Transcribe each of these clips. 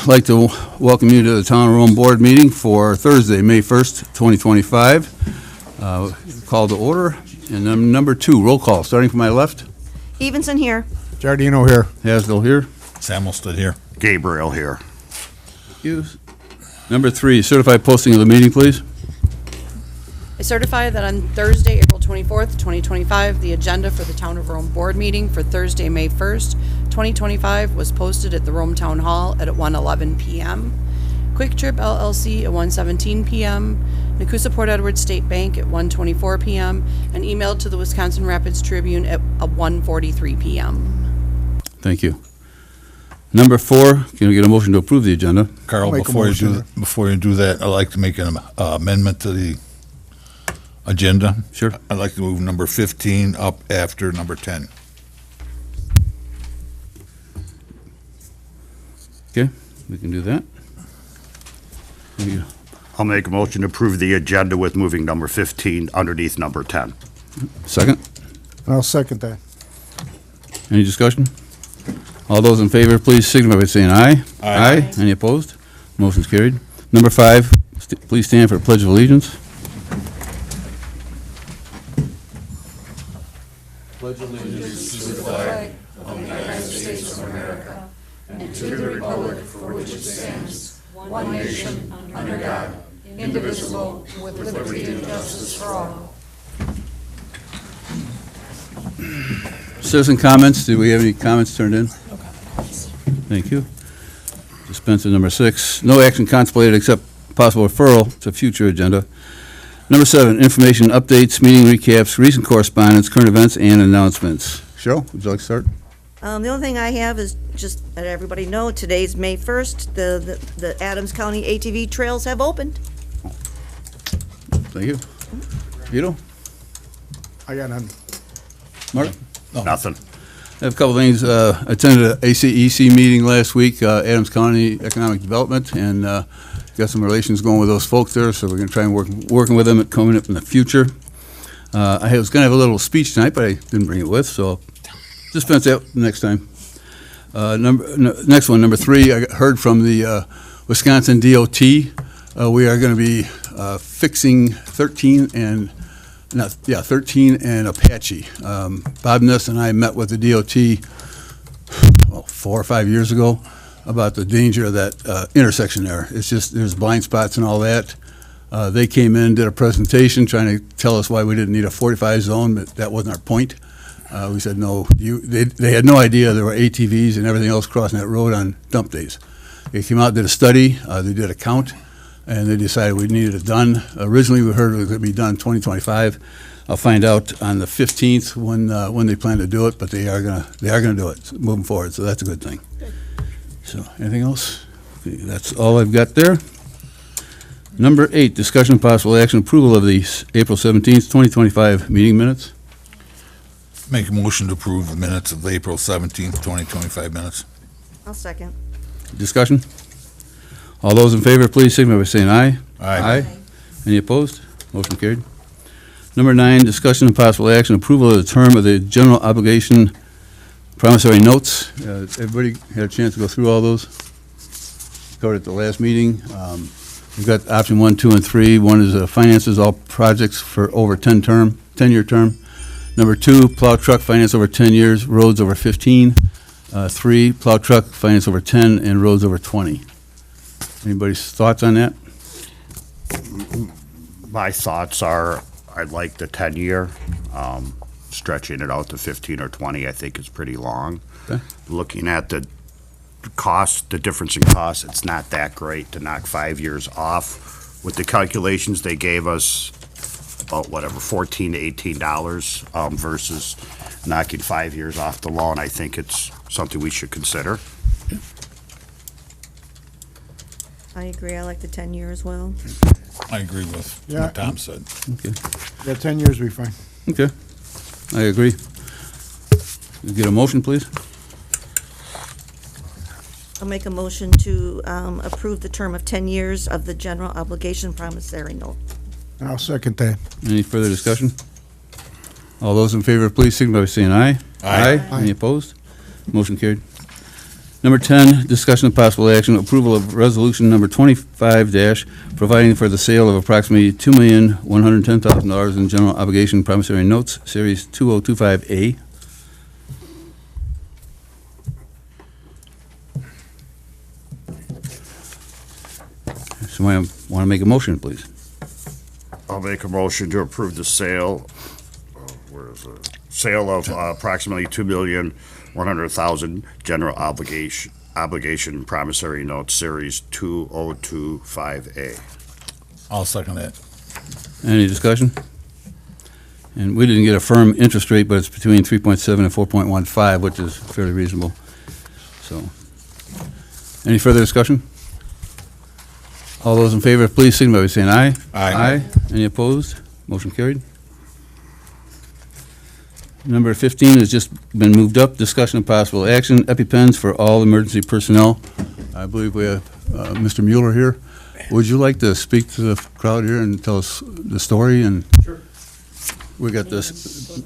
I'd like to welcome you to the Town of Rome Board meeting for Thursday, May 1st, 2025. Call to order. And then number 2, roll call, starting from my left. Evenson here. Giardino here. Hasdell here. Samuel stood here. Gabriel here. You. Number 3, certified posting of the meeting, please. I certify that on Thursday, April 24th, 2025, the agenda for the Town of Rome Board meeting for Thursday, May 1st, 2025 was posted at the Rome Town Hall at 1:11 p.m. Quick Trip LLC at 1:17 p.m., Nakusa Port Edward State Bank at 1:24 p.m., and emailed to the Wisconsin Rapids Tribune at 1:43 p.m. Thank you. Number 4, can we get a motion to approve the agenda? Carl, Make a before motion. you do that, I'd like to make an amendment to the agenda. Sure. I'd like to move number 15 up after number 10. Okay, we can do that. Thank you. I'll make a motion to approve the agenda with moving number 15 underneath number 10. Second, I'll second that. any discussion? All those in favor, please signify by saying aye. Aye. Any opposed? Motion's carried. Number 5, please stand for the Pledge of Allegiance. Citizen comments, do we have any comments turned in? Thank you. Dispense with number 6, no action contemplated except possible referral to future agenda. Number 7, information updates, meeting recaps, recent correspondence, current events, and announcements. Cheryl, would you like to start? The only thing I have is just let everybody know, today's May 1st, the Adams County ATV trails have opened. Thank you. Vito? I got none. Mark? Nothing. I have a couple things. Attended an ACEC meeting last week, Adams County Economic Development, and got some relations going with those folks there, so we're going to try and working with them at coming up in the future. I was going to have a little speech tonight, but I didn't bring it with, so dispense that next time. Next one, number 3, I heard from the Wisconsin DOT. We are going to be fixing 13 and Apache. Bob Ness and I met with the DOT 4 or 5 years ago about the danger of that intersection there. It's just, there's blind spots and all that. They came in, did a presentation trying to tell us why we didn't need a 45 zone, but that wasn't our point. We said, no, they had no idea there were ATVs and everything else crossing that road on dump days. They came out, did a study, they did a count, and they decided we needed it done. Originally, we heard it was going to be done 2025. I'll find out on the 15th when they plan to do it, but they are going to do it moving forward, so that's a good thing. So, anything else? Okay, that's all I've got there. Number 8, discussion possible action approval of the April 17th, 2025 meeting minutes. Make a motion to approve the minutes of the April 17th, 2025 minutes. I'll second. Discussion? All those in favor, please signify by saying aye. Aye. Any opposed? Motion carried. Number 9, discussion and possible action approval of the term of the general obligation promissory notes. Everybody had a chance to go through all those? Covered at the last meeting. We've got option 1, 2, and 3. One is finances all projects for over 10-year term. Number 2, plow truck finance over 10 years, roads over 15. 3, plow truck finance over 10 and roads over 20. Anybody's thoughts on that? My thoughts are, I'd like the 10-year. Stretching it out to 15 or 20, I think is pretty long. Okay. Looking at the cost, the difference in cost, it's not that great to knock 5 years off. With the calculations they gave us, about whatever, $14 to $18 versus knocking 5 years off the loan. I think it's something we should consider. I agree, I like the 10-year as well. I agree with Yeah. what Tom said. Yeah, 10 years will be fine. Okay, I agree. Get a motion, please? I'll make a motion to approve the term of 10 years of the general obligation promissory note. And I'll second that. Any further discussion? All those in favor, please signify by saying aye. Aye. Any opposed? Motion carried. Number 10, discussion of possible action, approval of resolution number 25 providing for the sale of approximately $2,110,000 in general obligation promissory notes, Series 2025A. Somebody want to make a motion, please? I'll make a motion to approve the sale, where is it? Sale of approximately $2,100,000 general obligation promissory note, Series 2025A. I'll second that. Any discussion? And we didn't get a firm interest rate, but it's between 3.7 and 4.15, which is fairly reasonable. So, any further discussion? All those in favor, please signify by saying aye. Aye. Any opposed? Motion carried. Number 15 has just been moved up. Discussion of possible action, EpiPens for all emergency personnel. I believe we have Mr. Mueller here. Would you like to speak to the crowd here and tell us the story? And sure. We got this.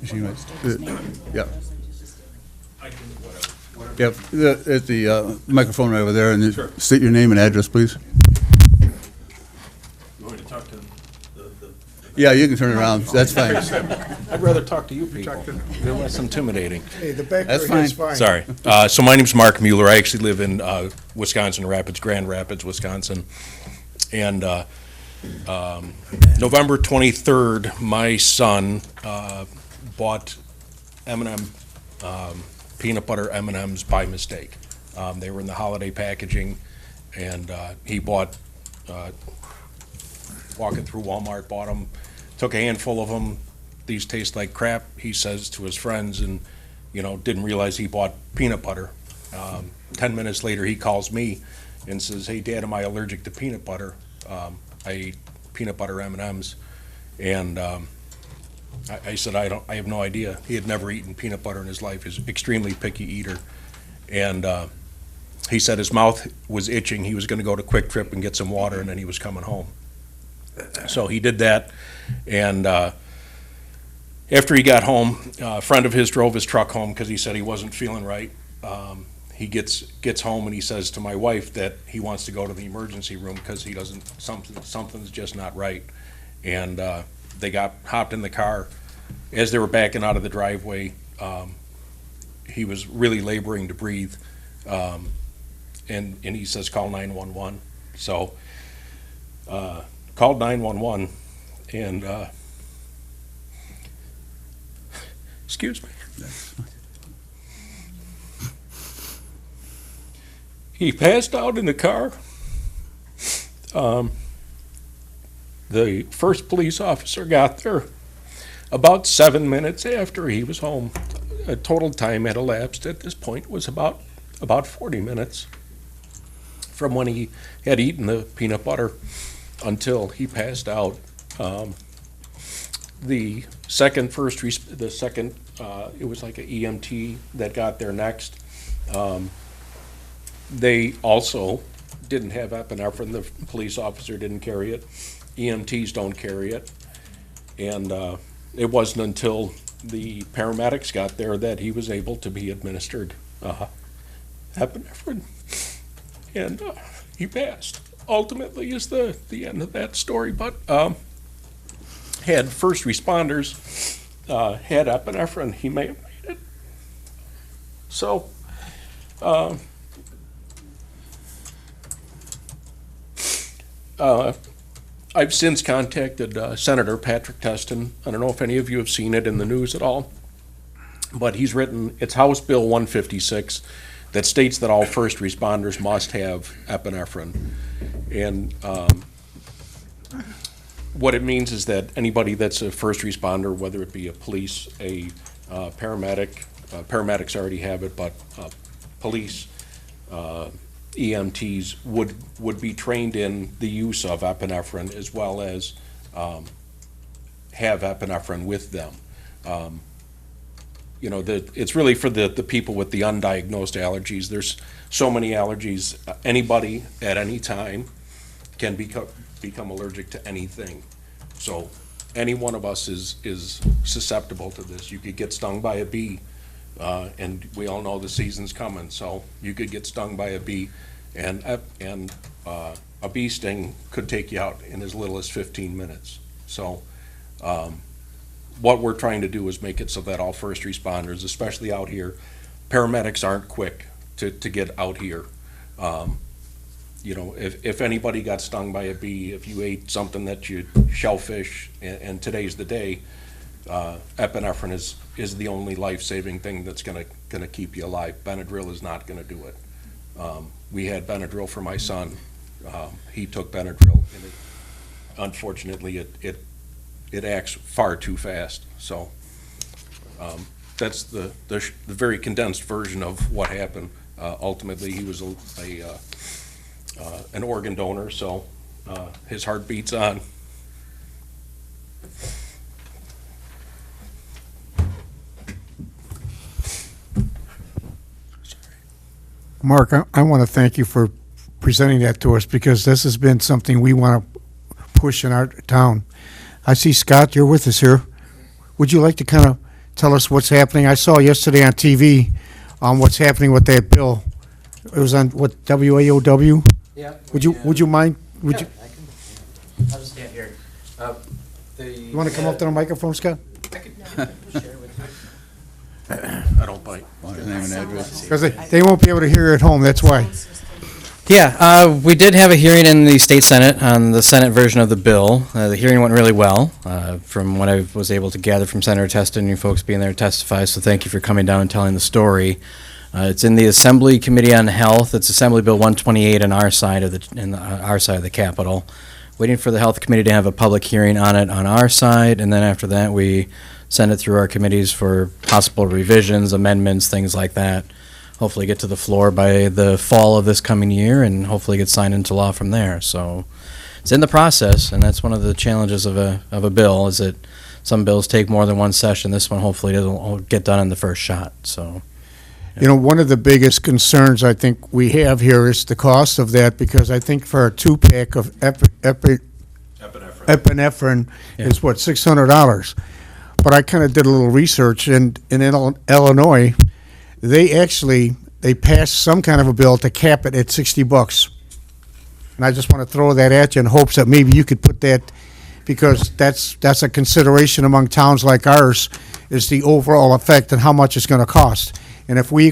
Yeah. Yep, at the microphone right over there, and state your name and address, please. You want me to talk to the Yeah, you can turn it around. That's fine. I'd rather talk to you people. They're less intimidating. Hey, the back That's row is fine. fine. Sorry. So my name's Mark Mueller. I actually live in Wisconsin Rapids, Grand Rapids, Wisconsin. And November 23rd, my son bought M&M peanut butter M&Ms by mistake. They were in the holiday packaging, and he bought, walking through Walmart, bought them, took a handful of them. These taste like crap, he says to his friends, and, you know, didn't realize he bought peanut butter. 10 minutes later, he calls me and says, "Hey, Dad, am I allergic to peanut butter? I eat peanut butter M&Ms." And I said, I have no idea. He had never eaten peanut butter in his life. He's an extremely picky eater. And he said his mouth was itching. He was going to go to Quick Trip and get some water, and then he was coming home. So he did that, and after he got home, a friend of his drove his truck home because he said he wasn't feeling right. He gets home and he says to my wife that he wants to go to the emergency room because he doesn't, something's just not right. And they hopped in the car. As they were backing out of the driveway, he was really laboring to breathe, and he says, "Call 911." So called 911, and excuse me. He passed out in the car. The first police officer got there about 7 minutes after he was home. A total time had elapsed at this point was about 40 minutes from when he had eaten the peanut butter until he passed out. The second, it was like an EMT that got there next. They also didn't have epinephrine. The police officer didn't carry it. EMTs don't carry it. And it wasn't until the paramedics got there that he was able to be administered epinephrine. And he passed. Ultimately is the end of that story. But had first responders had epinephrine, he may have made it. So I've since contacted Senator Patrick Teston. I don't know if any of you have seen it in the news at all, but he's written, it's House Bill 156 that states that all first responders must have epinephrine. And what it means is that anybody that's a first responder, whether it be a police, a paramedic, paramedics already have it, but police, EMTs would be trained in the use of epinephrine as well as have epinephrine with them. You know, it's really for the people with the undiagnosed allergies. There's so many allergies. Anybody at any time can become allergic to anything. So any one of us is susceptible to this. You could get stung by a bee And we all know the season's coming, so you could get stung by a bee, and a bee sting could take you out in as little as 15 minutes. So what we're trying to do is make it so that all first responders, especially out here, paramedics aren't quick to get out here. You know, if anybody got stung by a bee, if you ate something that you shellfish, and today's the day, epinephrine is the only life-saving thing that's gonna keep you alive. Benadryl is not gonna do it. We had Benadryl for my son. He took Benadryl, and unfortunately, it acts far too fast. So that's the very condensed version of what happened. Ultimately, he was an organ donor, so his heart beats on. Mark, I want to thank you for presenting that to us, because this has been something we want to push in our town. I see, Scott, you're with us here. Would you like to kind of tell us what's happening? I saw yesterday on TV what's happening with that bill. It was on, what, WAOW? Yeah. Would you mind, would Yeah, you, I can, I'll just stand here. you want to come up to the microphone, Scott? I can share with you. I don't bite. Want his name and address? Because they won't be able to hear at home, that's why. Yeah, we did have a hearing in the state senate on the senate version of the bill. The hearing went really well, from what I was able to gather from Senator Testa and you folks being there to testify, so thank you for coming down and telling the story. It's in the Assembly Committee on Health. It's Assembly Bill 128 on our side of the Capitol. Waiting for the Health Committee to have a public hearing on it on our side, and then after that, we send it through our committees for possible revisions, amendments, things like that. Hopefully get to the floor by the fall of this coming year, and hopefully get signed into law from there. So it's in the process, and that's one of the challenges of a bill, is that some bills take more than one session. This one hopefully doesn't get done in the first shot, so. You know, one of the biggest concerns I think we have here is the cost of that, because I think for a two-pack of epinephrine Yeah. is what, $600? But I kind of did a little research, and in Illinois, they passed some kind of a bill to cap it at $60. And I just want to throw that at you in hopes that maybe you could put that, because that's a consideration among towns like ours, is the overall effect and how much it's going to cost. And if we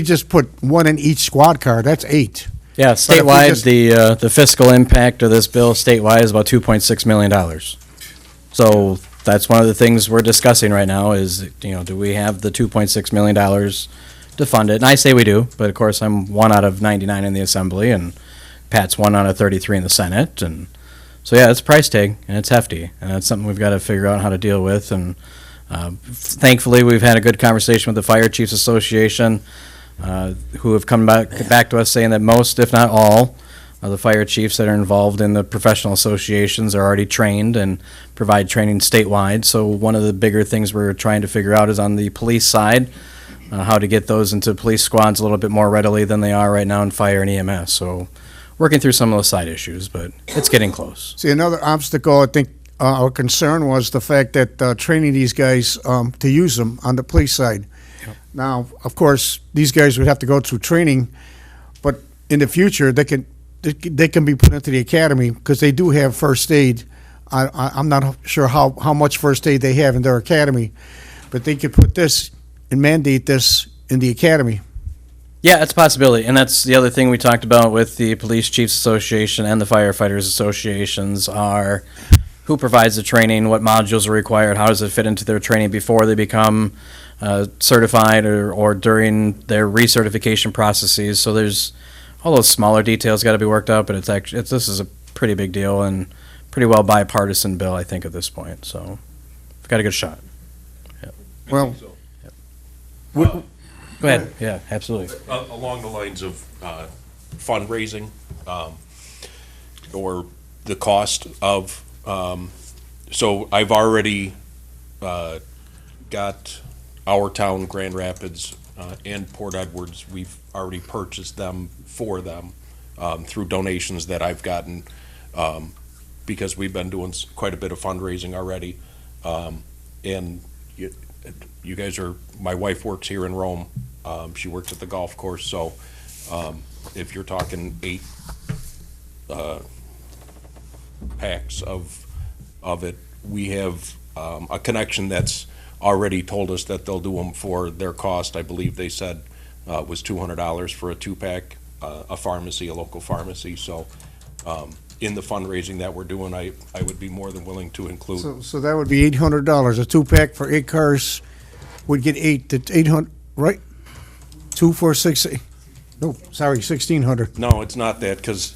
just put one in each squad car, that's 8. Yeah, if we statewide, just- the fiscal impact of this bill statewide is about $2.6 million. So that's one of the things we're discussing right now is, do we have the $2.6 million to fund it? And I say we do, but of course, I'm 1 out of 99 in the Assembly, and Pat's 1 out of 33 in the Senate. And so, yeah, it's a price tag, and it's hefty, and that's something we've got to figure out how to deal with. And thankfully, we've had a good conversation with the Fire Chiefs Association, who have come back to us saying that most, if not all, of the fire chiefs that are involved in the professional associations are already trained and provide training statewide. So one of the bigger things we're trying to figure out is on the police side, how to get those into police squads a little bit more readily than they are right now in fire and EMS. So working through some of those side issues, but it's getting close. See, another obstacle, I think, our concern was the fact that training these guys to use them on the police side. Yep. Now, of course, these guys would have to go through training, but in the future, they can be put into the academy, because they do have first aid. I'm not sure how much first aid they have in their academy, but they could put this and mandate this in the academy. Yeah, it's a possibility, and that's the other thing we talked about with the Police Chiefs Association and the Firefighters Associations are who provides the training, what modules are required, how does it fit into their training before they become certified or during their recertification processes. So there's all those smaller details got to be worked out, but this is a pretty big deal and pretty well bipartisan bill, I think, at this point. So we've got a good shot. Well, Go ahead. Yeah, absolutely. Along the lines of fundraising, or the cost of, so I've already got our town, Grand Rapids, and Port Edwards, we've already purchased them for them through donations that I've gotten, because we've been doing quite a bit of fundraising already. And you guys are, my wife works here in Rome. She works at the golf course, so if you're talking 8 packs of it, we have a connection that's already told us that they'll do them for their cost. I believe they said was $200 for a 2-pack, a pharmacy, a local pharmacy. So in the fundraising that we're doing, I would be more than willing to include. So that would be $800. A 2-pack for 8 cars would get 800, right? 2, 4, 6, 8. No, sorry, 1,600. No, it's not that, because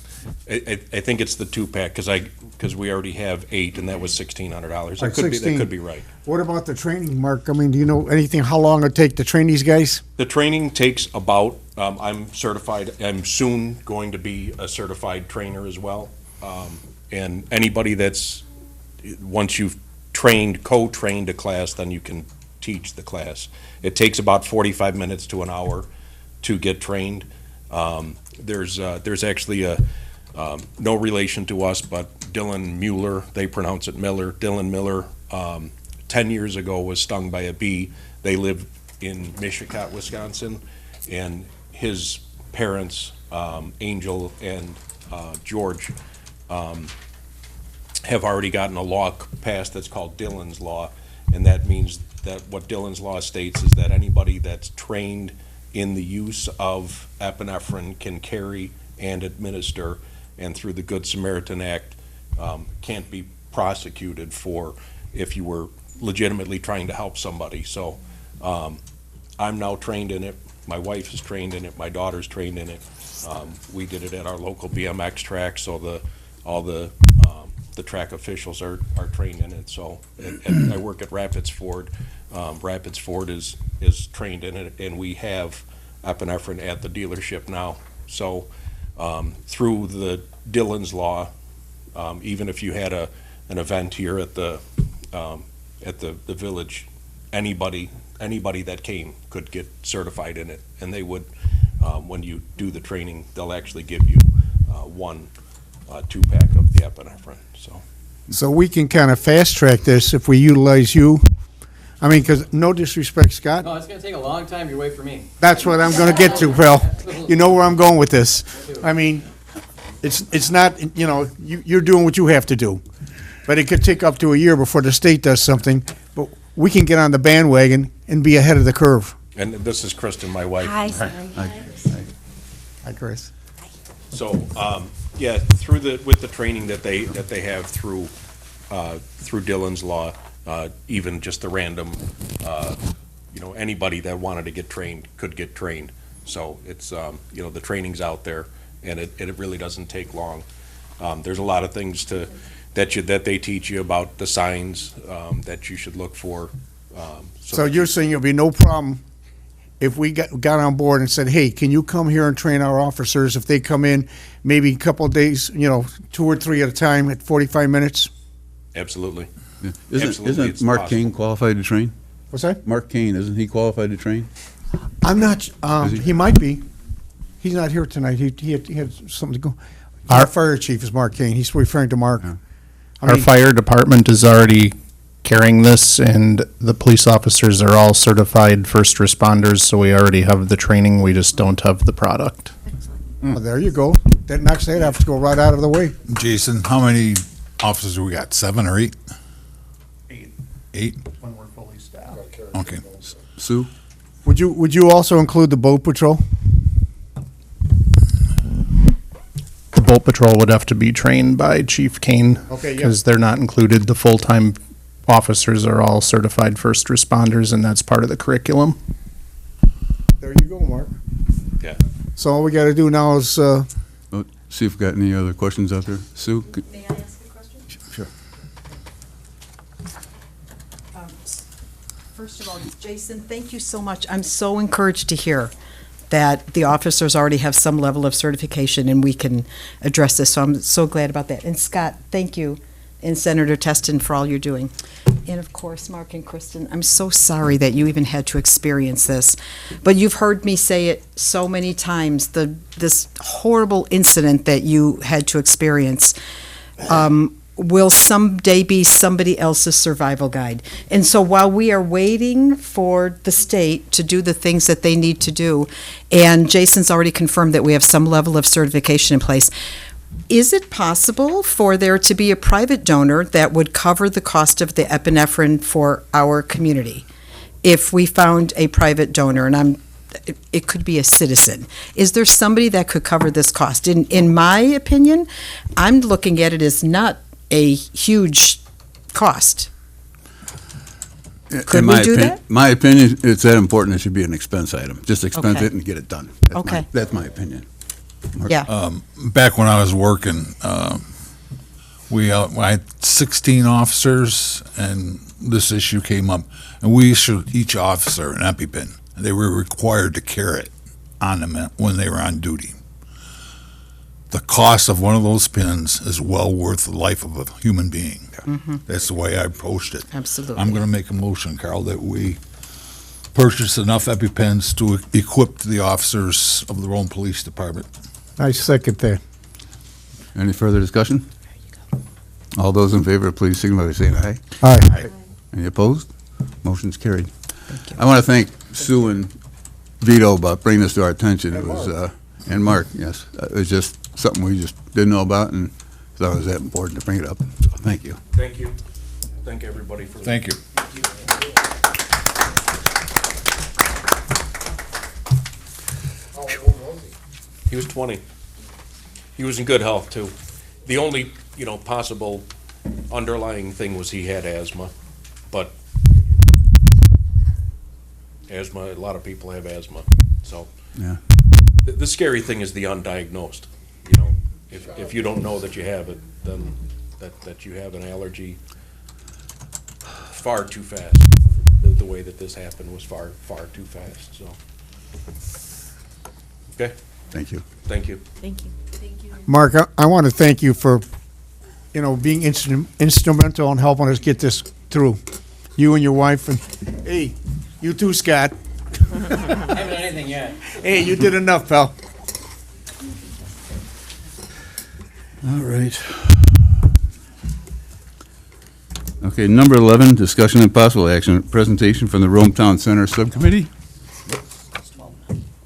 I think it's the 2-pack, because we already have 8, and that was $1,600. Right, That could be, that 16. could be right. What about the training, Mark? I mean, do you know anything, how long it take to train these guys? The training takes about, I'm certified, I'm soon going to be a certified trainer as well. And anybody that's, once you've co-trained a class, then you can teach the class. It takes about 45 minutes to an hour to get trained. There's actually no relation to us, but Dylan Mueller, they pronounce it Miller, Dylan Miller, 10 years ago was stung by a bee. They live in Mishicot, Wisconsin, and his parents, Angel and George, have already gotten a law passed that's called Dillon's Law, and that means that what Dillon's Law states is that anybody that's trained in the use of epinephrine can carry and administer, and through the Good Samaritan Act, can't be prosecuted for if you were legitimately trying to help somebody. So I'm now trained in it. My wife is trained in it. My daughter's trained in it. We did it at our local BMX track, so all the track officials are trained in it. So and I work at Rapids Ford. Rapids Ford is trained in it, and we have epinephrine at the dealership now. So through the Dillon's Law, even if you had an event here at the village, anybody that came could get certified in it, and they would, when you do the training, they'll actually give you one 2-pack of the epinephrine. So we can kind of fast track this if we utilize you. I mean, because no disrespect, Scott. No, it's gonna take a long time to wait for me. That's what I'm going to get to, pal. You know where I'm going with this. I mean, it's not, you're doing what you have to do. But it could take up to a year before the state does something. But we can get on the bandwagon and be ahead of the curve. And this is Kristen, my wife. Hi, sorry. Hi, Chris. So, yeah, with the training that they have through Dillon's Law, even just the random, anybody that wanted to get trained could get trained. So it's, the training's out there, and it really doesn't take long. There's a lot of things that they teach you about the signs that you should look for. So you're saying there'll be no problem if we got on board and said, hey, can you come here and train our officers if they come in maybe a couple of days, 2 or 3 at a time at 45 minutes? Absolutely. Yeah. Absolutely, Isn't it's Mark possible. Kane qualified to train? What's that? Mark Kane, isn't he qualified to train? I'm not, Is he? he might be. He's not here tonight. He had something to go. Our fire chief is Mark Kane. He's referring to Mark. Yeah. I Our mean, fire department is already carrying this, and the police officers are all certified first responders, so we already have the training, we just don't have the product. well, there you go. That knocks that have to go right out of the way. Jason, how many officers we got? 7 or 8? 8? When we're fully staffed. Okay. Sue? Would you also include the boat patrol? The boat patrol would have to be trained by Chief Kane. Okay, yeah. Because they're not included, the full-time officers are all certified first responders, and that's part of the curriculum. There you go, Mark. Yeah. So all we got to do now is, Oh, see if we got any other questions out there. Sue? May I ask a question? Sure. First of all, Jason, thank you so much. I'm so encouraged to hear that the officers already have some level of certification and we can address this, so I'm so glad about that. And Scott, thank you, and Senator Teston for all you're doing. And of course, Mark and Kristen, I'm so sorry that you even had to experience this, but you've heard me say it so many times, this horrible incident that you had to experience. will someday be somebody else's survival guide. And so while we are waiting for the state to do the things that they need to do, and Jason's already confirmed that we have some level of certification in place, is it possible for there to be a private donor that would cover the cost of the epinephrine for our community? If we found a private donor, and it could be a citizen, is there somebody that could cover this cost? In my opinion, I'm looking at it as not a huge cost. Could In we my do opin- that? My opinion, it's that important, it should be an expense item. Just expense Okay. it and get it done. Okay. That's my opinion. Mark? Yeah. Back when I was working, I had 16 officers, and this issue came up, and we issued each officer an EpiPen. They were required to carry it on them when they were on duty. The cost of one of those pins is well worth the life of a human being. That's the way I approached it. Absolutely. I'm going to make a motion, Carl, that we purchase enough EpiPens to equip the officers of the Rome Police Department. I second that. Any further discussion? All those in favor, please signify by saying aye. Aye. Any opposed? Motion's carried. I want to thank Sue and Vito about bringing this to our attention. It was, and Mark, yes. It was just something we just didn't know about and thought it was that important to bring it up. So thank you. Thank you. Thank everybody for. Thank you. He was 20. He was in good health, too. The only, possible underlying thing was he had asthma, but asthma, a lot of people have asthma, so. Yeah. The scary thing is the undiagnosed, if you don't know that you have it, then that you have an allergy far too fast. The way that this happened was far, far too fast, so. Okay, Thank you. thank you. Thank you. Mark, I want to thank you for, being instrumental in helping us get this through. You and your wife, and, hey, you too, Scott. Haven't done anything yet. Hey, you did enough, pal. All right. Okay, number 11, discussion and possible action, presentation from the Rome Town Center Subcommittee.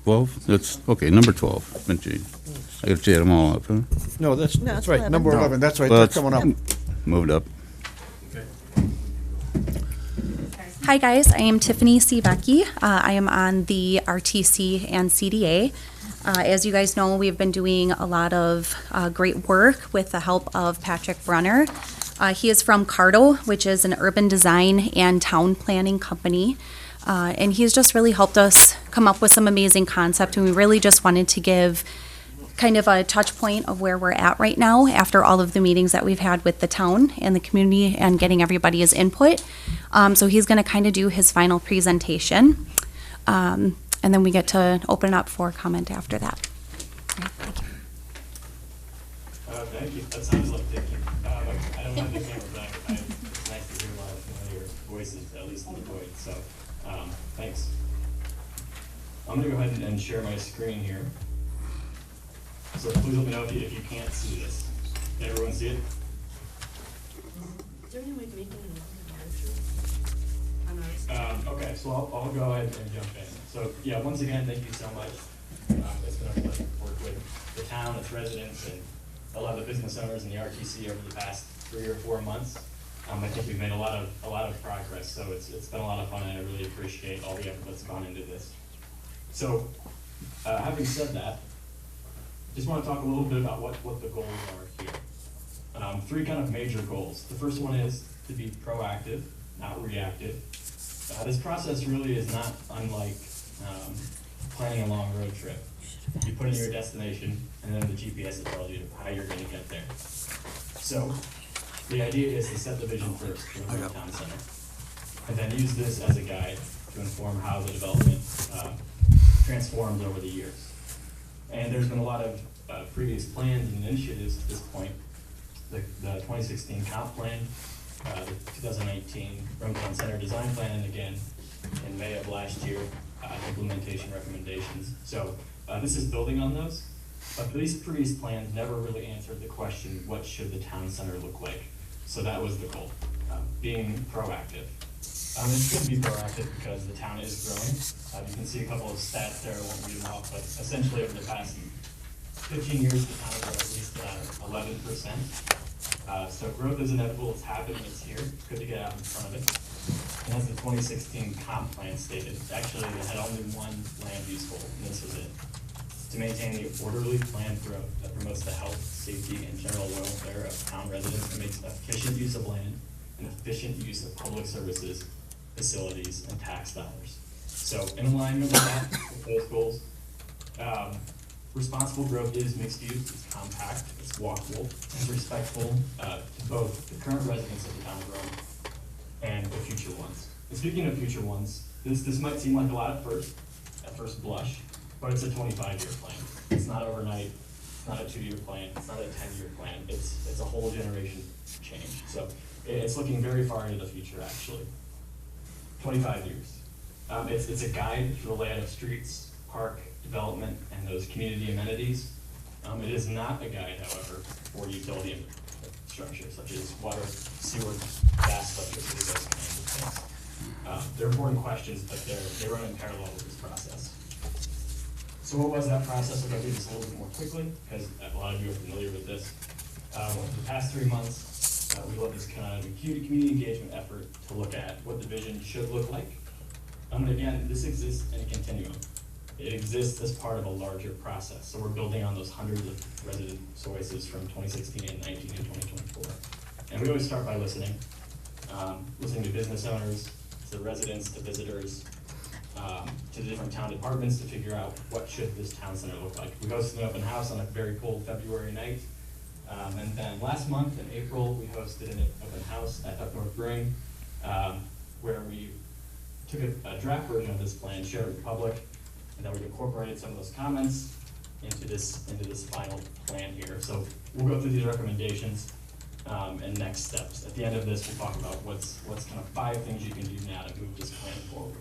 12, that's, okay, number 12, been changed. I gotta chat them all up, huh? No, that's right, 11. number 11, that's right, Well, they're it's coming up. Moved up. Hi, guys. I am Tiffany C. Becky. I am on the RTC and CDA. As you guys know, we've been doing a lot of great work with the help of Patrick Brunner. He is from Cardo, which is an urban design and town planning company. And he's just really helped us come up with some amazing concept. And we really just wanted to give kind of a touch point of where we're at right now after all of the meetings that we've had with the town and the community and getting everybody's input. So he's going to kind of do his final presentation. And then we get to open up for comment after that. All right, thank you. Thank you. That sounds like Dickie. I don't have the camera back. It's nice to hear a lot of familiar voices, at least in the void. So, thanks. I'm going to go ahead and share my screen here. So please let me know if you can't see this. Can everyone see it? Okay, so I'll go ahead and jump in. So, yeah, once again, thank you so much. It's been a pleasure to work with the town, its residents, and a lot of the business owners in the RTC over the past 3 or 4 months. I think we've made a lot of progress, so it's been a lot of fun, and I really appreciate all the effort that's gone into this. So, having said that, just want to talk a little bit about what the goals are here. 3 kind of major goals. The first one is to be proactive, not reactive. This process really is not unlike planning a long road trip. You put in your destination, and then the GPS tells you how you're going to get there. So, the idea is to set the vision first for the town center, and then use this as a guide to inform how the development transforms over the years. And there's been a lot of previous plans and initiatives at this point. The 2016 comp plan, the 2019 Rome Town Center design plan, and again, in May of last year, implementation recommendations. So this is building on those, but these previous plans never really answered the question, what should the town center look like? So that was the goal, being proactive. It's good to be proactive because the town is growing. You can see a couple of stats there, I won't read them off, but essentially over the past 15 years, the town has grown at least 11%. So growth is inevitable, it's happening, it's here, it's good to get out in front of it. And as the 2016 comp plan stated, actually they had only one land use goal, and this was it. To maintain the orderly planned growth that promotes the health, safety, and general welfare of town residents and makes efficient use of land and efficient use of public services, facilities, and tax dollars. So in alignment with that, with those goals, responsible growth is mixed use, it's compact, it's walkable, and respectful to both the current residents of the town of Rome and the future ones. And speaking of future ones, this might seem like a lot at first blush, but it's a 25-year plan. It's not overnight, it's not a 2-year plan, it's not a 10-year plan, it's a whole generation change. So it's looking very far into the future, actually. 25 years. It's a guide for the layout of streets, park, development, and those community amenities. It is not a guide, however, for utility infrastructure, such as water, sewer, gas, electricity, those kinds of things. They're important questions, but they run in parallel with this process. So what was that process? I'll go through this a little bit more quickly, because a lot of you are familiar with this. Over the past 3 months, we led this kind of community engagement effort to look at what the vision should look like. And again, this exists in a continuum. It exists as part of a larger process. So we're building on those hundreds of resident voices from 2016 and 19 and 2024. And we always start by listening. Listening to business owners, to the residents, to visitors, to the different town departments to figure out what should this town center look like. We hosted an open house on a very cold February night. And then last month in April, we hosted an open house at Up North Brewing, where we took a draft version of this plan, shared it with the public, and then we incorporated some of those comments into this final plan here. So we'll go through these recommendations and next steps. At the end of this, we'll talk about what's kind of 5 things you can do now to move this plan forward.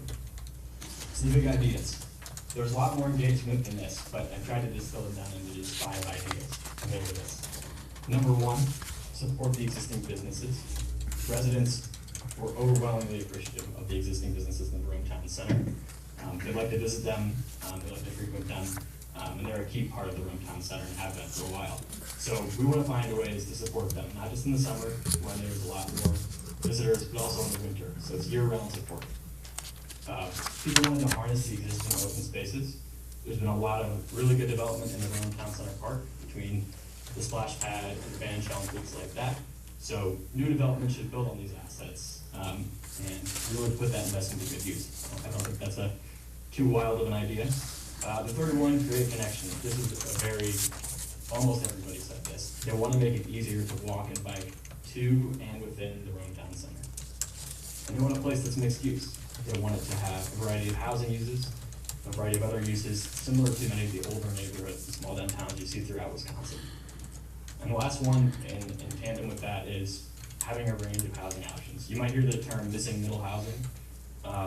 So the big ideas. There's a lot more engagement than this, but I tried to distill it down into these 5 ideas. And they were this. Number 1, support the existing businesses. Residents were overwhelmingly appreciative of the existing businesses in the Rome Town Center. They like to visit them, they like to frequent them, and they're a key part of the Rome Town Center and have been for a while. So we want to find ways to support them, not just in the summer when there's a lot more visitors, but also in the winter. So it's year-round support. People wanting to harness the existing open spaces. There's been a lot of really good development in the Rome Town Center Park between the splash pad and the band shell and things like that. So new development should build on these assets and really put that investment to good use. I don't think that's too wild of an idea. The third one, create connection. This is almost everybody said this. They want to make it easier to walk and bike to and within the Rome Town Center. And they want a place that's mixed use. They want it to have a variety of housing uses, a variety of other uses, similar to many of the older neighborhoods and small downtowns you see throughout Wisconsin. And the last one, in tandem with that, is having a range of housing options. You might hear the term missing middle housing.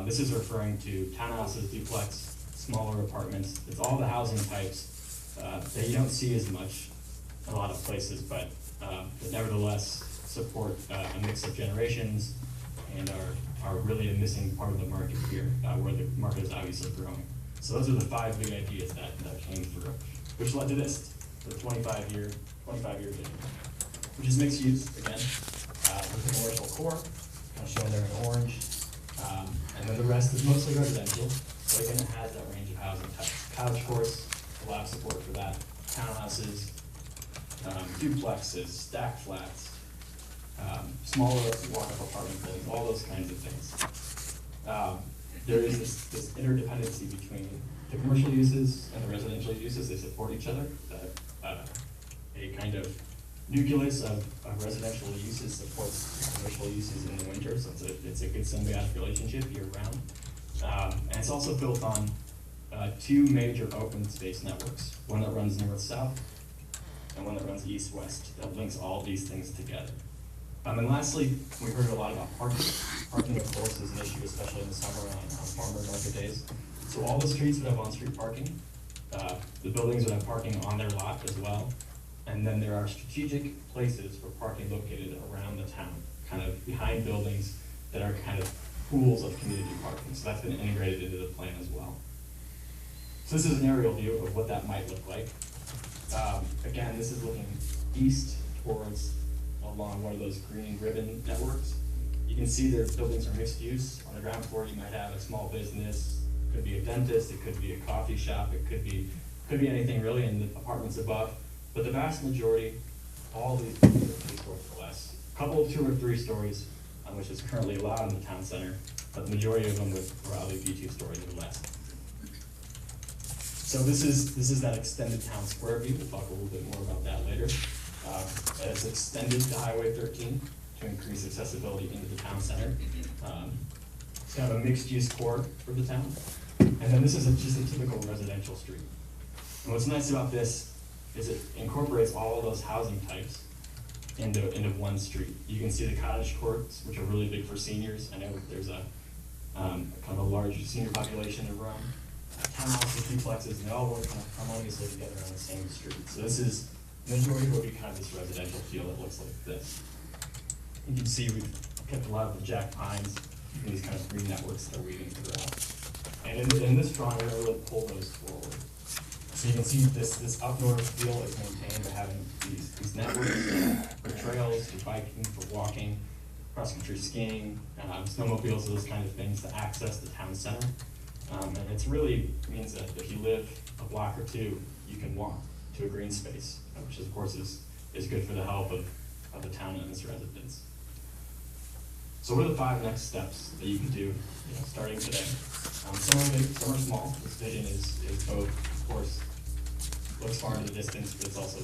This is referring to townhouses, duplex, smaller apartments. It's all the housing types that you don't see as much in a lot of places, but nevertheless support a mix of generations and are really a missing part of the market here, where the market is obviously growing. So those are the 5 big ideas that came through, which led to this, the 25-year vision, which is mixed use, again, with the commercial core, kind of shown there in orange, and then the rest is mostly residential, but again, it has that range of housing types. Cottage course, a lot of support for that. Townhouses, duplexes, stacked flats, smaller walk-up apartment buildings, all those kinds of things. There is this interdependency between the commercial uses and the residential uses. They support each other. A kind of nucleus of residential uses supports commercial uses in the winter, so it's a good symbiotic relationship year-round. And it's also built on 2 major open space networks, one that runs north-south and one that runs east-west, that links all these things together. And lastly, we heard a lot about parking. Parking, of course, is an issue, especially in the summer on farmer market days. So all the streets would have on-street parking. The buildings would have parking on their lot as well. And then there are strategic places for parking located around the town, kind of behind buildings that are kind of pools of community parking. So that's been integrated into the plan as well. So this is an aerial view of what that might look like. Again, this is looking east towards along one of those green ribbon networks. You can see their buildings are mixed use. On the ground floor, you might have a small business, could be a dentist, it could be a coffee shop, it could be anything really in the apartments above. But the vast majority, all these buildings are 3 stories or less. A couple of 2 or 3 stories, which is currently allowed in the town center, but the majority of them would probably be 2 stories or less. So this is that extended town square view. We'll talk a little bit more about that later. It's extended to Highway 13 to increase accessibility into the town center. It's kind of a mixed-use core for the town. And then this is just a typical residential street. And what's nice about this is it incorporates all of those housing types into one street. You can see the cottage courts, which are really big for seniors. I know there's a kind of a large senior population in Rome. Townhouses, duplexes, and they all work kind of harmoniously together on the same street. So this is, the majority will be kind of this residential feel that looks like this. You can see we've kept a lot of the jack pines, and these kind of green networks that are weaving throughout. And in this drawing, we're going to pull those forward. So you can see this up north feel is maintained by having these networks for trails, for biking, for walking, cross-country skiing, snowmobiles, those kind of things to access the town center. And it's really means that if you live a block or 2, you can walk to a green space, which of course is good for the health of the town and its residents. So what are the 5 next steps that you can do, starting today? Some are big, some are small. This vision is both, of course, looks far into the distance, but it's also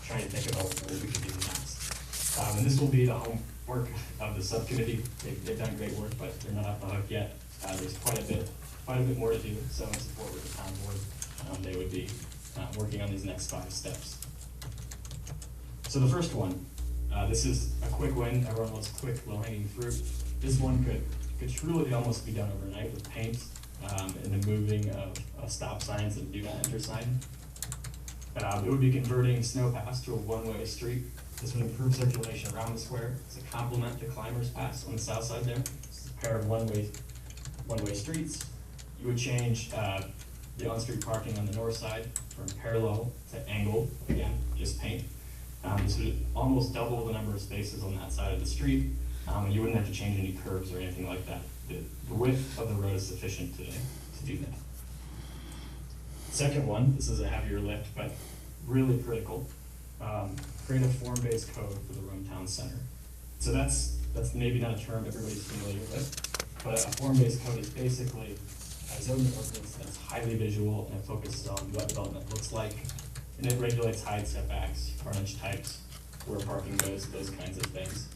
trying to think about what we can do next. And this will be the homework of the subcommittee. They've done great work, but they're not off the hook yet. There's quite a bit more to do. So in support with the town board, they would be working on these next 5 steps. So the first one, this is a quick win. Everyone loves quick, low-hanging fruit. This one could truly almost be done overnight with paint and the moving of stop signs and do not enter sign. It would be converting Snow Pass to a one-way street. This would improve circulation around the square. It's a complement to Climbers Pass on the south side there. It's a pair of one-way streets. You would change the on-street parking on the north side from parallel to angled, again, just paint. This would almost double the number of spaces on that side of the street, and you wouldn't have to change any curbs or anything like that. The width of the road is sufficient today to do that. Second one, this is a heavier lift, but really critical. Create a form-based code for the Rome Town Center. So that's maybe not a term everybody's familiar with, but a form-based code is basically a zoning ordinance that's highly visual and it focuses on what development looks like, and it regulates height setbacks, frontage types, where parking goes, those kinds of things.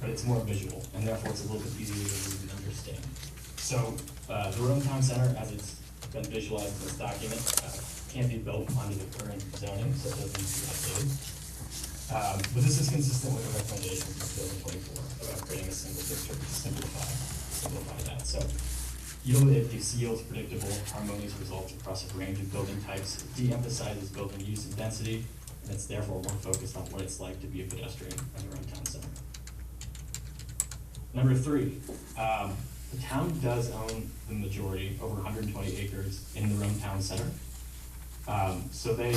But it's more visual, and therefore it's a little bit easier to read and understand. So the Rome Town Center, as it's been visualized in this document, can't be built under the current zoning, so it doesn't need to be updated. But this is consistent with the recommendations of Bill 24 about creating a single district to simplify that. So yields predictable, harmonious results across a range of building types. It de-emphasizes building use and density, and it's therefore more focused on what it's like to be a pedestrian in the Rome Town Center. Number 3, the town does own the majority, over 120 acres in the Rome Town Center. So they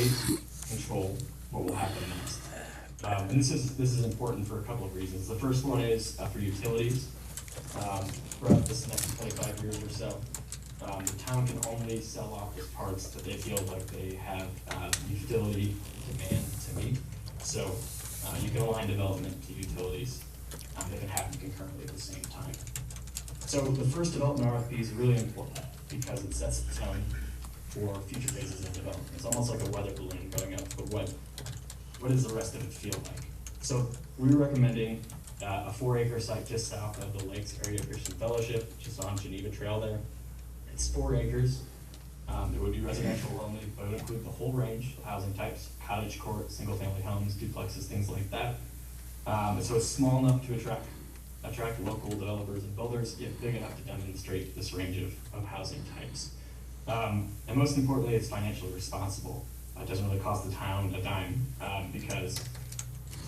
control what will happen next. And this is important for a couple of reasons. The first one is for utilities. Throughout this next 25 years or so, the town can only sell off those parts that they feel like they have utility demand to meet. So you can align development to utilities that can happen concurrently at the same time. So the first development RFP is really important because it sets the tone for future phases of development. It's almost like a weather balloon going up, but what does the rest of it feel like? So we're recommending a 4-acre site just south of the Lakes Area Christian Fellowship, which is on Geneva Trail there. It's 4 acres. It would be residential only, but it would include the whole range of housing types, cottage court, single-family homes, duplexes, things like that. So it's small enough to attract local developers and builders, yet big enough to demonstrate this range of housing types. And most importantly, it's financially responsible. It doesn't really cost the town a dime, because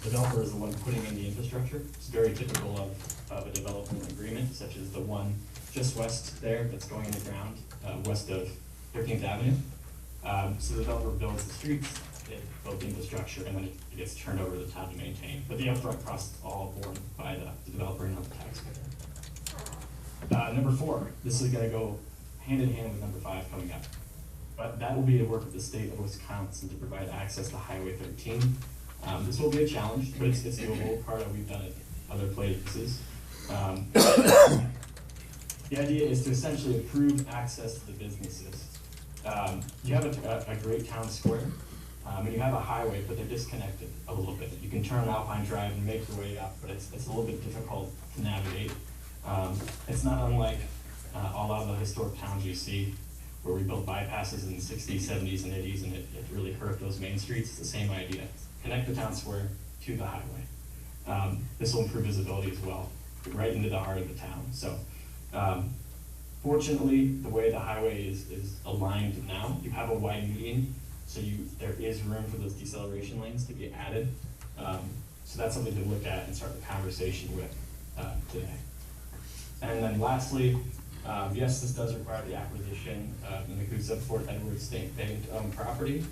the developer is the one putting in the infrastructure. It's very typical of a development agreement, such as the one just west there that's going in the ground, west of 13th Avenue. So the developer builds the streets, it builds the infrastructure, and then it gets turned over to the town to maintain. But the upfront costs all borne by the developer and not the taxpayer. Number 4, this is gonna go hand in hand with number 5 coming up. But that will be the work of the state of Wisconsin to provide access to Highway 13. This will be a challenge, but it's doable. Part of we've done it other places. The idea is to essentially improve access to the businesses. You have a great town square, and you have a highway, but they're disconnected a little bit. You can turn Alpine Drive and make your way up, but it's a little bit difficult to navigate. It's not unlike a lot of the historic towns you see, where we built bypasses in the 60s, 70s, and 80s, and it really hurt those main streets. It's the same idea. Connect the town square to the highway. This will improve visibility as well, right into the heart of the town. So, fortunately, the way the highway is aligned now, you have a wide median, so there is room for those deceleration lanes to be added. So that's something to look at and start the conversation with today. And then lastly, yes, this does require the acquisition of the Nakusa Fort Edward State Bank-owned property.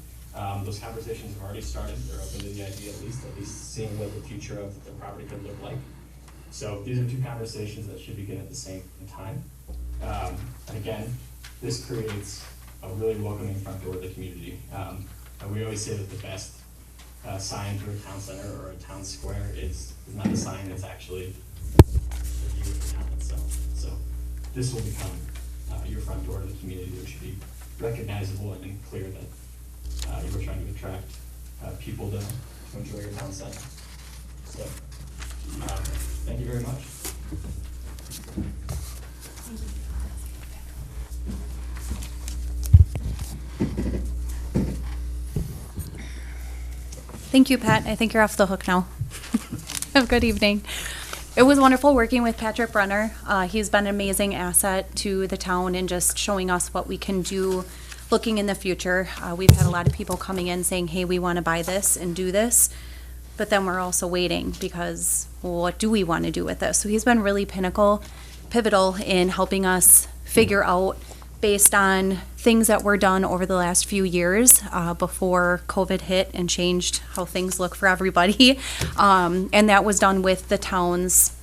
Those conversations have already started. They're open to the idea at least seeing what the future of the property could look like. So these are 2 conversations that should begin at the same time. And again, this creates a really welcoming front door to the community. And we always say that the best sign to a town center or a town square is not a sign, it's actually the view of the town itself. So this will become your front door to the community, which should be recognizable and clear that you were trying to attract people to enjoy your town center. So, thank you very much. Thank you, Pat. I think you're off the hook now. Have a good evening. It was wonderful working with Patrick Brenner. He's been an amazing asset to the town and just showing us what we can do looking in the future. We've had a lot of people coming in saying, hey, we want to buy this and do this. But then we're also waiting because, well, what do we want to do with this? So he's been really pivotal in helping us figure out, based on things that were done over the last few years before COVID hit and changed how things look for everybody. And that was done with the town's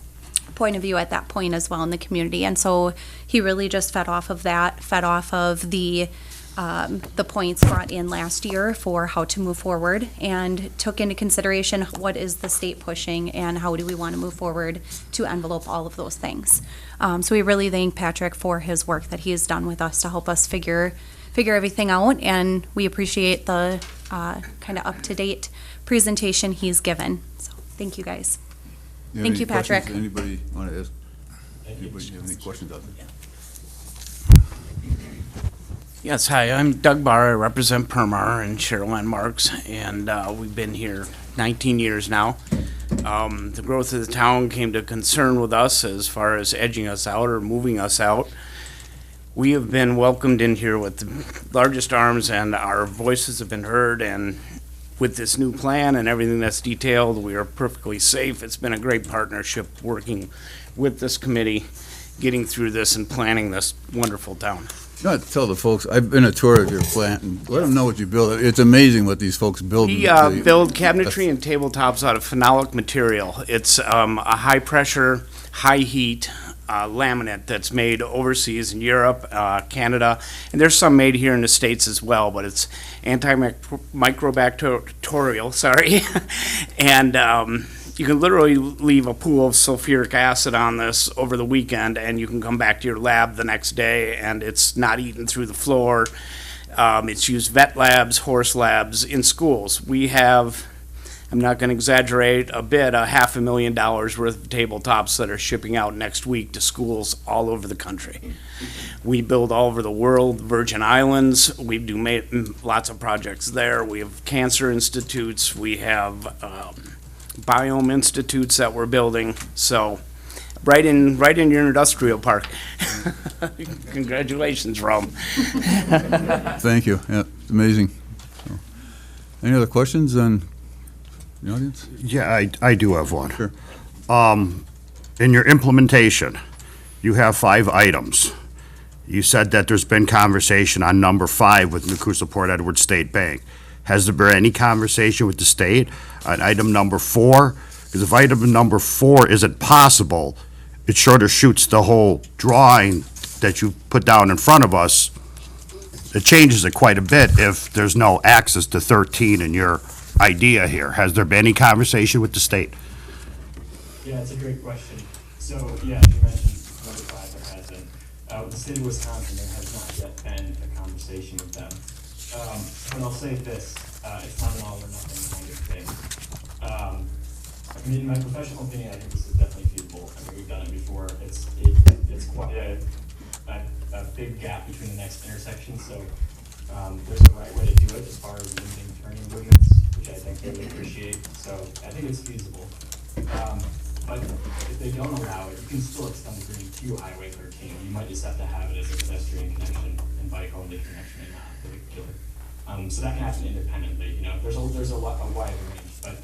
point of view at that point as well in the community. And so he really just fed off of that, fed off of the points brought in last year for how to move forward, and took into consideration what is the state pushing and how do we want to move forward to envelope all of those things. So we really thank Patrick for his work that he has done with us to help us figure everything out, and we appreciate the kind of up-to-date presentation he's given. So thank you, guys. Thank you, Patrick. Anybody want to ask? Anybody have any questions out there? Yes, hi, I'm Doug Barr. I represent Permar and Cheryl Landmarks, and we've been here 19 years now. The growth of the town came to concern with us as far as edging us out or moving us out. We have been welcomed in here with the largest arms, and our voices have been heard, and with this new plan and everything that's detailed, we are perfectly safe. It's been a great partnership working with this committee, getting through this and planning this wonderful town. You know, tell the folks, I've been a tour of your plant, and let them know what you build. It's amazing what these folks build. We build cabinetry and tabletops out of phenolic material. It's a high-pressure, high-heat laminate that's made overseas in Europe, Canada, and there's some made here in the States as well, but it's antimicrobacterial, sorry, and you can literally leave a pool of sulfuric acid on this over the weekend, and you can come back to your lab the next day, and it's not eaten through the floor. It's used vet labs, horse labs, in schools. We have, I'm not going to exaggerate a bit, $500,000 worth of tabletops that are shipping out next week to schools all over the country. We build all over the world, Virgin Islands. We do lots of projects there. We have cancer institutes. We have biome institutes that we're building, so right in your industrial park. Congratulations, Rome. Thank you. Yeah, it's amazing. Any other questions on the audience? Yeah, I do have one. Sure. In your implementation, you have 5 items. You said that there's been conversation on number 5 with Nakusa Port Edward State Bank. Has there been any conversation with the state on item number 4? Because if item number 4 isn't possible, it sort of shoots the whole drawing that you put down in front of us. It changes it quite a bit if there's no access to 13 in your idea here. Has there been any conversation with the state? Yeah, it's a great question. So, yeah, as you mentioned, number 5, there has been. With the state of Wisconsin, there has not yet been a conversation with them. But I'll say this, it's not an all or nothing kind of thing. I mean, in my professional opinion, I think this is definitely feasible. I mean, we've done it before. It's quite a big gap between the next intersection, so there's a right way to do it as far as limiting turning movements, which I think they would appreciate. So I think it's feasible. But if they don't allow it, you can still extend the green to Highway 13. You might just have to have it as a pedestrian connection and bike-only connection and not vehicular. So that can happen independently. You know, there's a wide range, but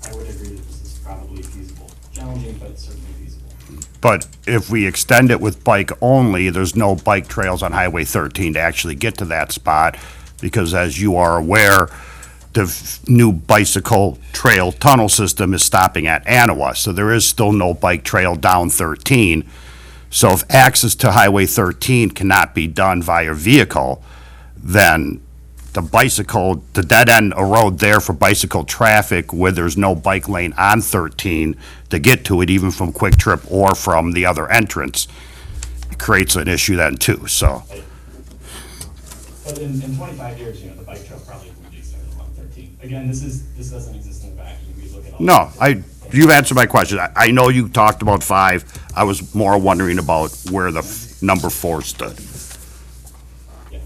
I would agree that this is probably feasible. Challenging, but certainly feasible. But if we extend it with bike only, there's no bike trails on Highway 13 to actually get to that spot, because as you are aware, the new bicycle trail tunnel system is stopping at Anawa, so there is still no bike trail down 13. So if access to Highway 13 cannot be done via vehicle, then the dead end a road there for bicycle traffic where there's no bike lane on 13 to get to it, even from Quick Trip or from the other entrance, it creates an issue then too, so. But in 25 years, you know, the bike trail probably would be started along 13. Again, this doesn't exist in the vacuum. We look at all. No, you've answered my question. I know you talked about 5. I was more wondering about where the number 4 stood. Yeah.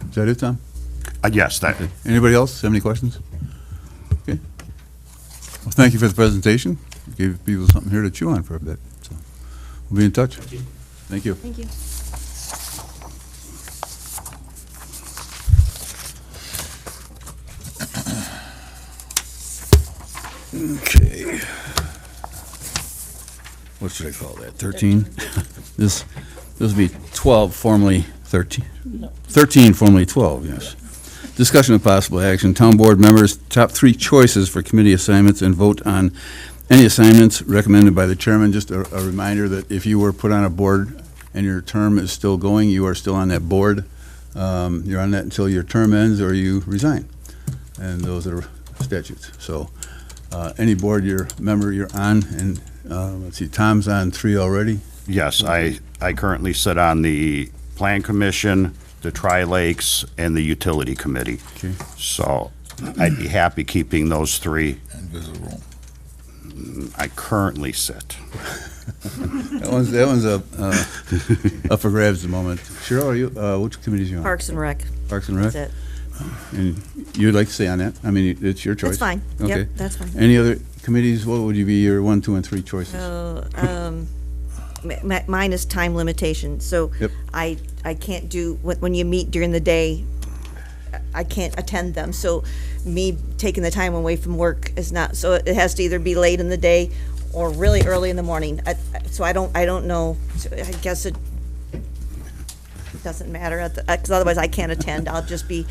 Is that it, Tom? Yes, that, Anybody else have any questions? Okay. Well, thank you for the presentation. Gave people something here to chew on for a bit. So we'll be in touch. Thank you. Thank you. Thank you. Okay. What should I call that? 13? This would be 12, formerly 13. 13, formerly 12, yes. Discussion of possible action. Town board members, top 3 choices for committee assignments and vote on any assignments recommended by the chairman. Just a reminder that if you were put on a board and your term is still going, you are still on that board. You're on that until your term ends or you resign. And those are statutes. So any board you're on, and let's see, Tom's on 3 already. yes, I currently sit on the Plan Commission, the Tri-Lakes, and the Utility Committee. Okay. So I'd be happy keeping those 3. And visit room. I currently sit. That one's up for grabs at the moment. Cheryl, are you, which committees are you on? Parks and Rec, Parks and Rec? that's it. And you'd like to stay on that? I mean, it's your choice. That's fine. Okay. Yep, that's fine. Any other committees? What would you be your 1, 2, and 3 choices? Mine is time limitation, so Yep. I can't do, when you meet during the day, I can't attend them, so me taking the time away from work is not, so it has to either be late in the day or really early in the morning. So I don't know, so I guess it doesn't matter, because otherwise I can't attend. I'll just be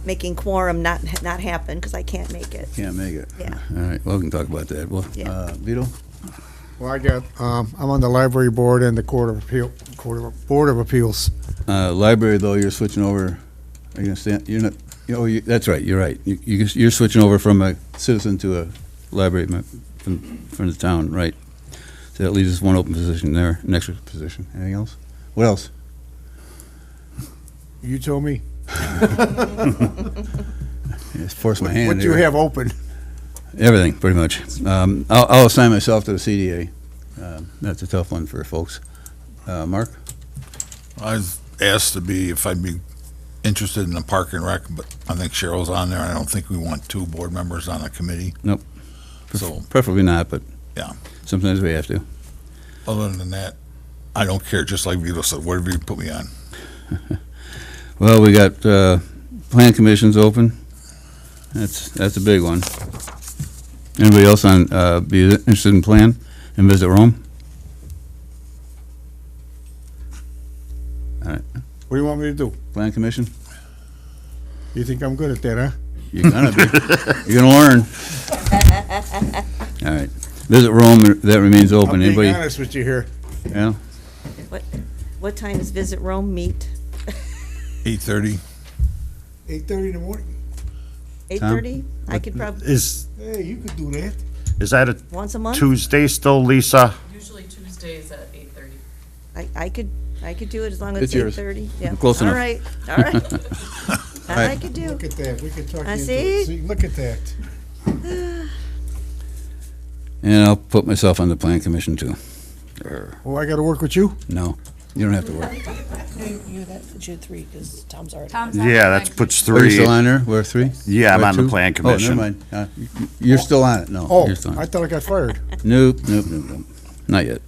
making quorum not happen, because I can't make it. Can't make it. Yeah. All right, well, we can talk about that. Well, Yeah. Vito? Well, I'm on the library board and the Board of Appeals. Library, though, you're switching over, are you gonna stay, you're not, that's right, you're right. You're switching over from a citizen to a library from the town, right? So that leaves us 1 open position there, an extra position. Anything else? What else? You told me. Just force my hand What do you here. have open? Everything, pretty much. I'll assign myself to the CDA. That's a tough one for folks. Mark? I was asked to be, if I'd be interested in the Park and Rec, but I think Cheryl's on there. I don't think we want 2 board members on a committee. Nope. So, Preferably not, but yeah. sometimes we have to. Other than that, I don't care, just like Vito said, whatever you put me on. Well, we got plan commissions open. That's a big one. Anybody else be interested in plan and visit Rome? All right, What do you want me to do? plan commission. You think I'm good at that, huh? You're gonna be. You're gonna learn. All right. Visit Rome, that remains open. I'm being Anybody? honest with you here. Yeah. What time does Visit Rome meet? 8:30. 8:30 in the morning. 8:30? I could probably, Hey, you could do that. Is that a once a month? Tuesday still, Lisa? Usually Tuesdays at 8:30. I could do it as long as It's it's yours. 8:30. Yeah. Close enough. All right, all right. That I could do. Look at that. We could talk I you into see. it. See, look at that. And I'll put myself on the plan commission too. Oh, I got to work with you? No, you don't have to work. You had 3, because Tom's already. Yeah, that puts Are you three. still on there? We're 3? Yeah, I'm We're on the 2? plan Oh, commission. never mind. You're still on it. No, Oh, you're still on I it. thought I got fired. Nope. Not yet.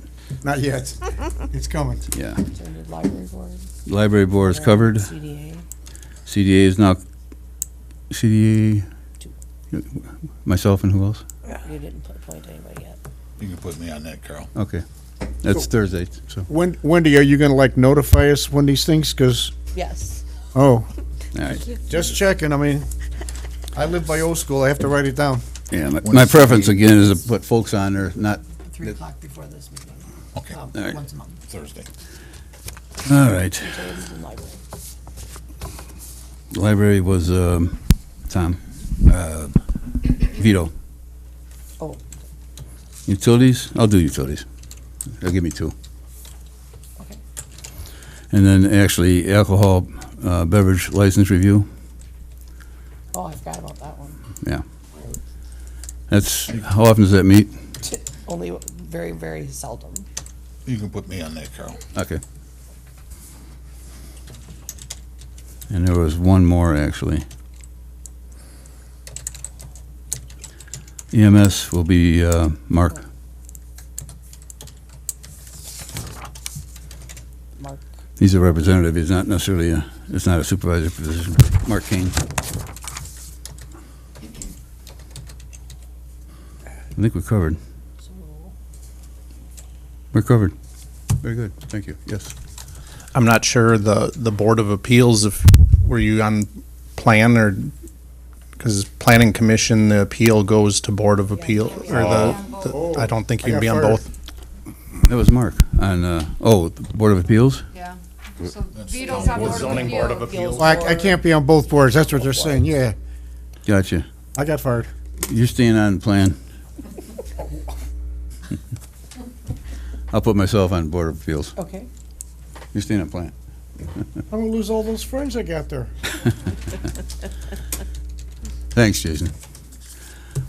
Not yet. It's coming. Yeah. Library board, Library board is covered. CDA. CDA is now, CDA, myself and who else? You didn't appoint anybody yet. You can put me on that, Carl. Okay. That's Thursday, so, Wendy, are you going to like notify us when these things? Because, Yes. oh, all right. just checking. I mean, I live by old school. I have to write it down. Yeah, my preference again is to put folks on there, not, 3 o'clock before this meeting. Okay, all right. Once a month. Thursday. All right. Utilities and library. Library was, Tom, Vito. Oh. Utilities, I'll do utilities. They'll give me 2. Okay. And then actually alcohol beverage license review. Oh, I forgot about that one. That's, how often does that meet? Only very, very seldom. You can put me on that, Carl. Okay. And there was one more, actually. EMS will be Mark. Mark. He's a representative. He's not necessarily it's not a supervisor position. Mark Kane. I think we're covered. We're covered. Very good. Thank you. Yes. I'm not sure the Board of Appeals, if, were you on plan or, because Planning Commission, the appeal goes to Board of Appeal, or I don't think you can be on both. That was Mark on, Board of Appeals? Yeah. So Vito's on Board of Appeals. Well, I can't be on both boards. That's what they're saying. Yeah, Gotcha. I got fired. You're staying on plan. I'll put myself on Board of Appeals. Okay. You're staying on plan. I'm going to lose all those friends I got there. Thanks, Jason.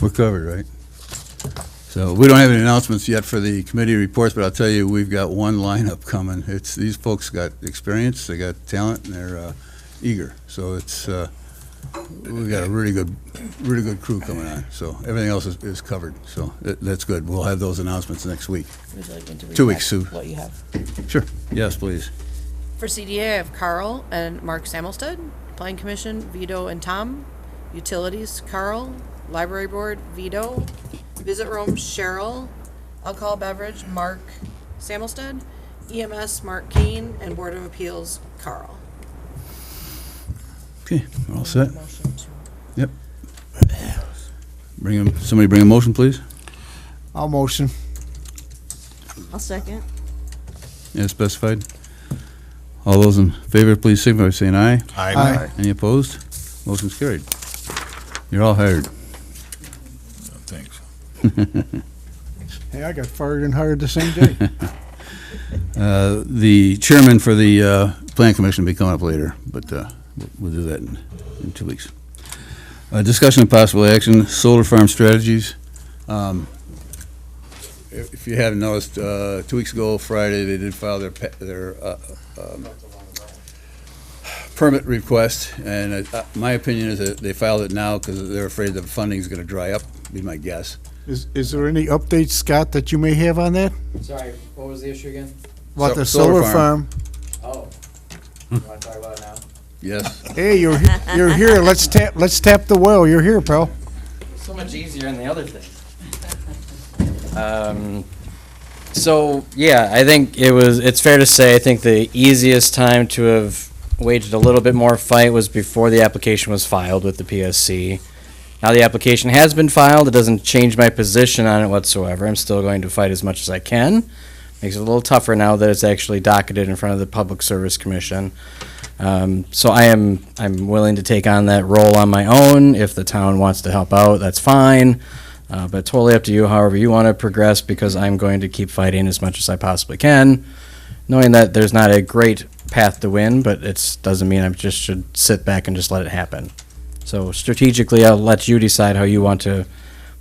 We're covered, right? So we don't have any announcements yet for the committee reports, but I'll tell you, we've got one lineup coming. These folks got experience, they got talent, and they're eager. So we got a really good crew coming on. So everything else is covered. So that's good. We'll have those announcements next week. Would you like me to read 2 back weeks, Sue. what you have? Sure. Yes, please. For CDA, I have Carl and Mark Sammelstead. Plan Commission, Vito and Tom. Utilities, Carl. Library Board, Vito. Visit Room, Cheryl. Alcohol Beverage, Mark Sammelstead. EMS, Mark Kane. And Board of Appeals, Carl. Okay, we're all set. Motion to- Yep. Somebody bring a motion, please. I'll motion. I'll second. As specified. All those in favor, please signify by saying aye. Aye. Any opposed? Motion's carried. You're all hired. Thanks. Hey, I got fired and hired the same day. The chairman for the Plan Commission will be coming up later, but we'll do that in 2 weeks. Discussion of possible action, solar farm strategies. If you haven't noticed, 2 weeks ago, Friday, they did file their permit request, and my opinion is that they filed it now because they're afraid the funding is going to dry up, be my guess. Is there any updates, Scott, that you may have on that? Sorry, what was the issue again? about the solar farm. Oh. You want to talk about it now? Yes. Hey, you're here. Let's tap the well. You're here, pal. So much easier than the other thing. So, yeah, I think it's fair to say, I think the easiest time to have waged a little bit more fight was before the application was filed with the PSC. Now the application has been filed, it doesn't change my position on it whatsoever. I'm still going to fight as much as I can. Makes it a little tougher now that it's actually docketed in front of the Public Service Commission. So I'm willing to take on that role on my own. If the town wants to help out, that's fine. But totally up to you, however you want to progress, because I'm going to keep fighting as much as I possibly can, knowing that there's not a great path to win, but it doesn't mean I just should sit back and just let it happen. So strategically, I'll let you decide how you want to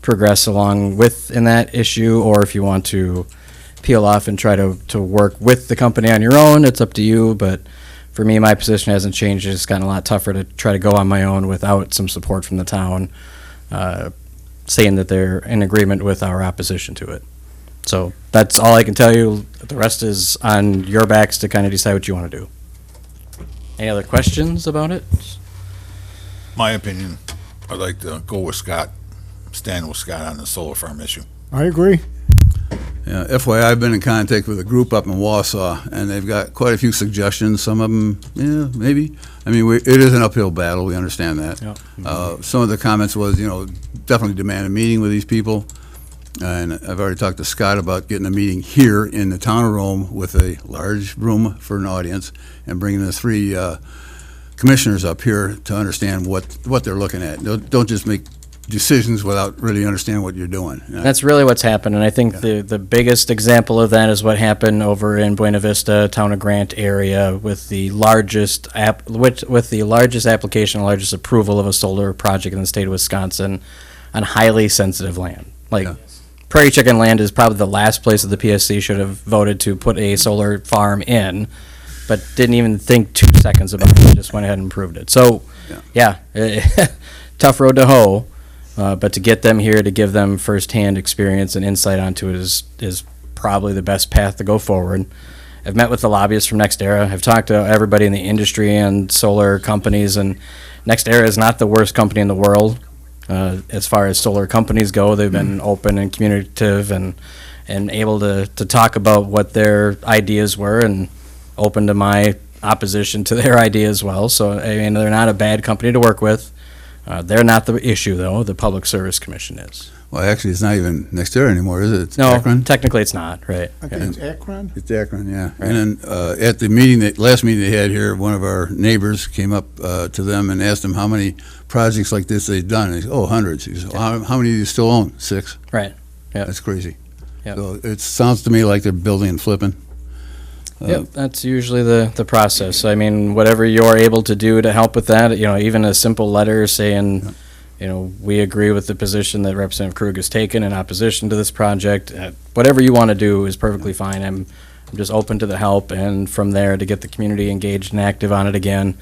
progress along in that issue, or if you want to peel off and try to work with the company on your own, it's up to you. But for me, my position hasn't changed. It's gotten a lot tougher to try to go on my own without some support from the town, saying that they're in agreement with our opposition to it. So that's all I can tell you. The rest is on your backs to kind of decide what you want to do. Any other questions about it? My opinion, I'd like to go with Scott, stand with Scott on the solar farm issue. I agree. Yeah, FYI, I've been in contact with a group up in Wausau, and they've got quite a few suggestions. Some of them, yeah, maybe. I mean, it is an uphill battle. We understand that. Yeah. Some of the comments was, definitely demand a meeting with these people. And I've already talked to Scott about getting a meeting here in the town of Rome with a large room for an audience and bringing the three commissioners up here to understand what they're looking at. Don't just make decisions without really understanding what you're doing. That's really what's happened, and I think the biggest example of that is what happened over in Buena Vista, Town of Grant area, with the largest application, largest approval of a solar project in the state of Wisconsin on highly sensitive land. Prairie Chicken land is probably the last place that the PSC should have voted to put a solar farm in, but didn't even think 2 seconds about it, just went ahead and approved it. So, yeah, tough road to hoe. But to get them here, to give them firsthand experience and insight onto it is probably the best path to go forward. I've met with the lobbyists from NextEra. I've talked to everybody in the industry and solar companies, and NextEra is not the worst company in the world. As far as solar companies go, they've been open and communicative and able to talk about what their ideas were and open to my opposition to their idea as well. So, I mean, they're not a bad company to work with. They're not the issue, though. The Public Service Commission is. Well, actually, it's not even NextEra anymore, is it? It's No, Akron? technically it's not, right. I think it's Akron. It's Akron, yeah. And then at the meeting, last meeting they had here, one of our neighbors came up to them and asked them how many projects like this they'd done. He said, hundreds. He said, well, how many do you still own? 6. Right. Yeah. That's crazy. Yep. So it sounds to me like they're building and flipping. Yep, that's usually the process. I mean, whatever you're able to do to help with that, even a simple letter saying, we agree with the position that Representative Krug has taken in opposition to this project. Whatever you want to do is perfectly fine. I'm just open to the help, and from there to get the community engaged and active on it again,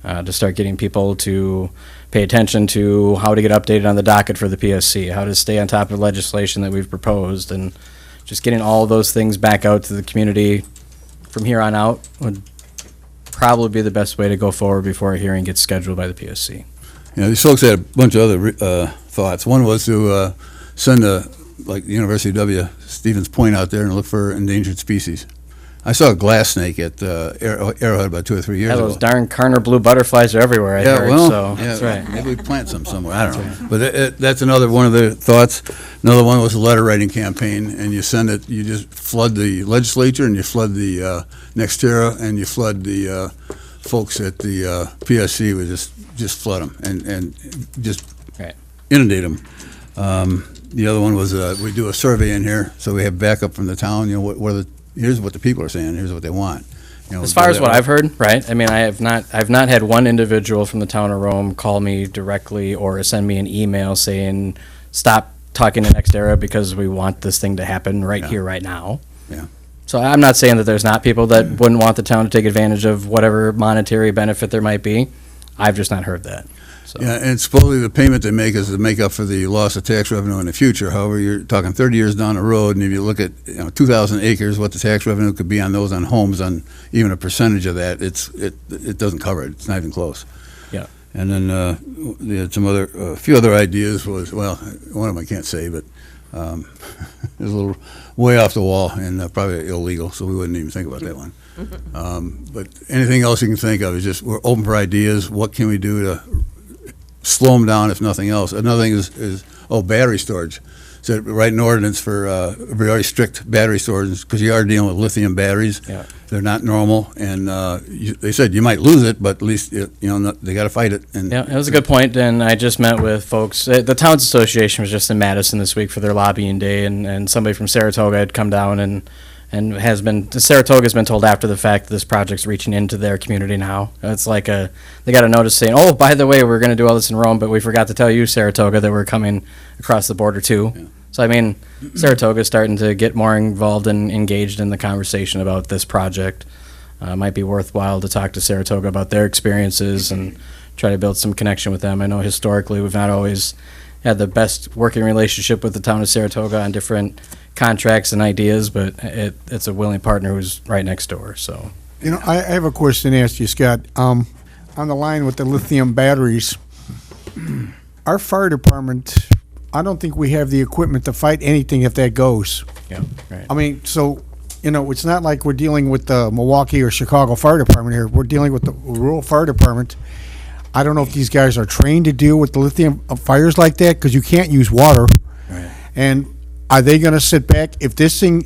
to start getting people to pay attention to how to get updated on the docket for the PSC, how to stay on top of legislation that we've proposed, and just getting all those things back out to the community from here on out would probably be the best way to go forward before a hearing gets scheduled by the PSC. These folks had a bunch of other thoughts. One was to send like the University of W. Stevens Point out there and look for endangered species. I saw a glass snake at Arrowhead about 2 or 3 years ago. Those darn Karner blue butterflies are everywhere, I heard, so that's right. Maybe we plant some somewhere, I don't know. But that's another one of the thoughts. Another one was a letter writing campaign, and you send it, you just flood the legislature, and you flood the NextEra, and you flood the folks at the PSC, with just flood them and just inundate them. The other one was we do a survey in here, so we have backup from the town, here's what the people are saying, here's what they want. As far as what I've heard, right? I mean, I've not had one individual from the town of Rome call me directly or send me an email saying, stop talking to NextEra because we want this thing to happen here, right now. Yeah. So I'm not saying that there's not people that wouldn't want the town to take advantage of whatever monetary benefit there might be. I've just not heard that. So. Yeah, and supposedly the payment they make is to make up for the loss of tax revenue in the future. However, you're talking 30 years down the road, and if you look at 2,000 acres, what the tax revenue could be on those on homes, on even a percentage of that, it doesn't cover it. It's not even close. Yeah. And then they had a few other ideas. Was one of them I can't say, but it was a little way off the wall and probably illegal, so we wouldn't even think about that one. But anything else you can think of is just we're open for ideas. What can we do to slow them down, if nothing else? Another thing is battery storage. So write an ordinance for very strict battery storage because you are dealing with lithium batteries. Yeah. They're not normal, and they said you might lose it, but at least they got to fight it. And Yeah, it was a good point, and I just met with folks. The Towns Association was just in Madison this week for their lobbying day, and somebody from Saratoga had come down and Saratoga's been told after the fact that this project's reaching into their community now. It's like they got a notice saying, oh, by the way, we're going to do all this in Rome, but we forgot to tell you, Saratoga, that we're coming across the border too. Yeah. So, I mean, Saratoga's starting to get more involved and engaged in the conversation about this project. It might be worthwhile to talk to Saratoga about their experiences and try to build some connection with them. I know historically we've not always had the best working relationship with the town of Saratoga on different contracts and ideas, but it's a willing partner who's right next door, so. I have a question to ask you, Scott. On the line with the lithium batteries, our fire department, I don't think we have the equipment to fight anything if that goes. Yeah, right. I mean, so, it's not like we're dealing with the Milwaukee or Chicago Fire Department here. We're dealing with the rural fire department. I don't know if these guys are trained to deal with the lithium fires like that, because you can't use water. Right. And are they going to sit back? If this thing,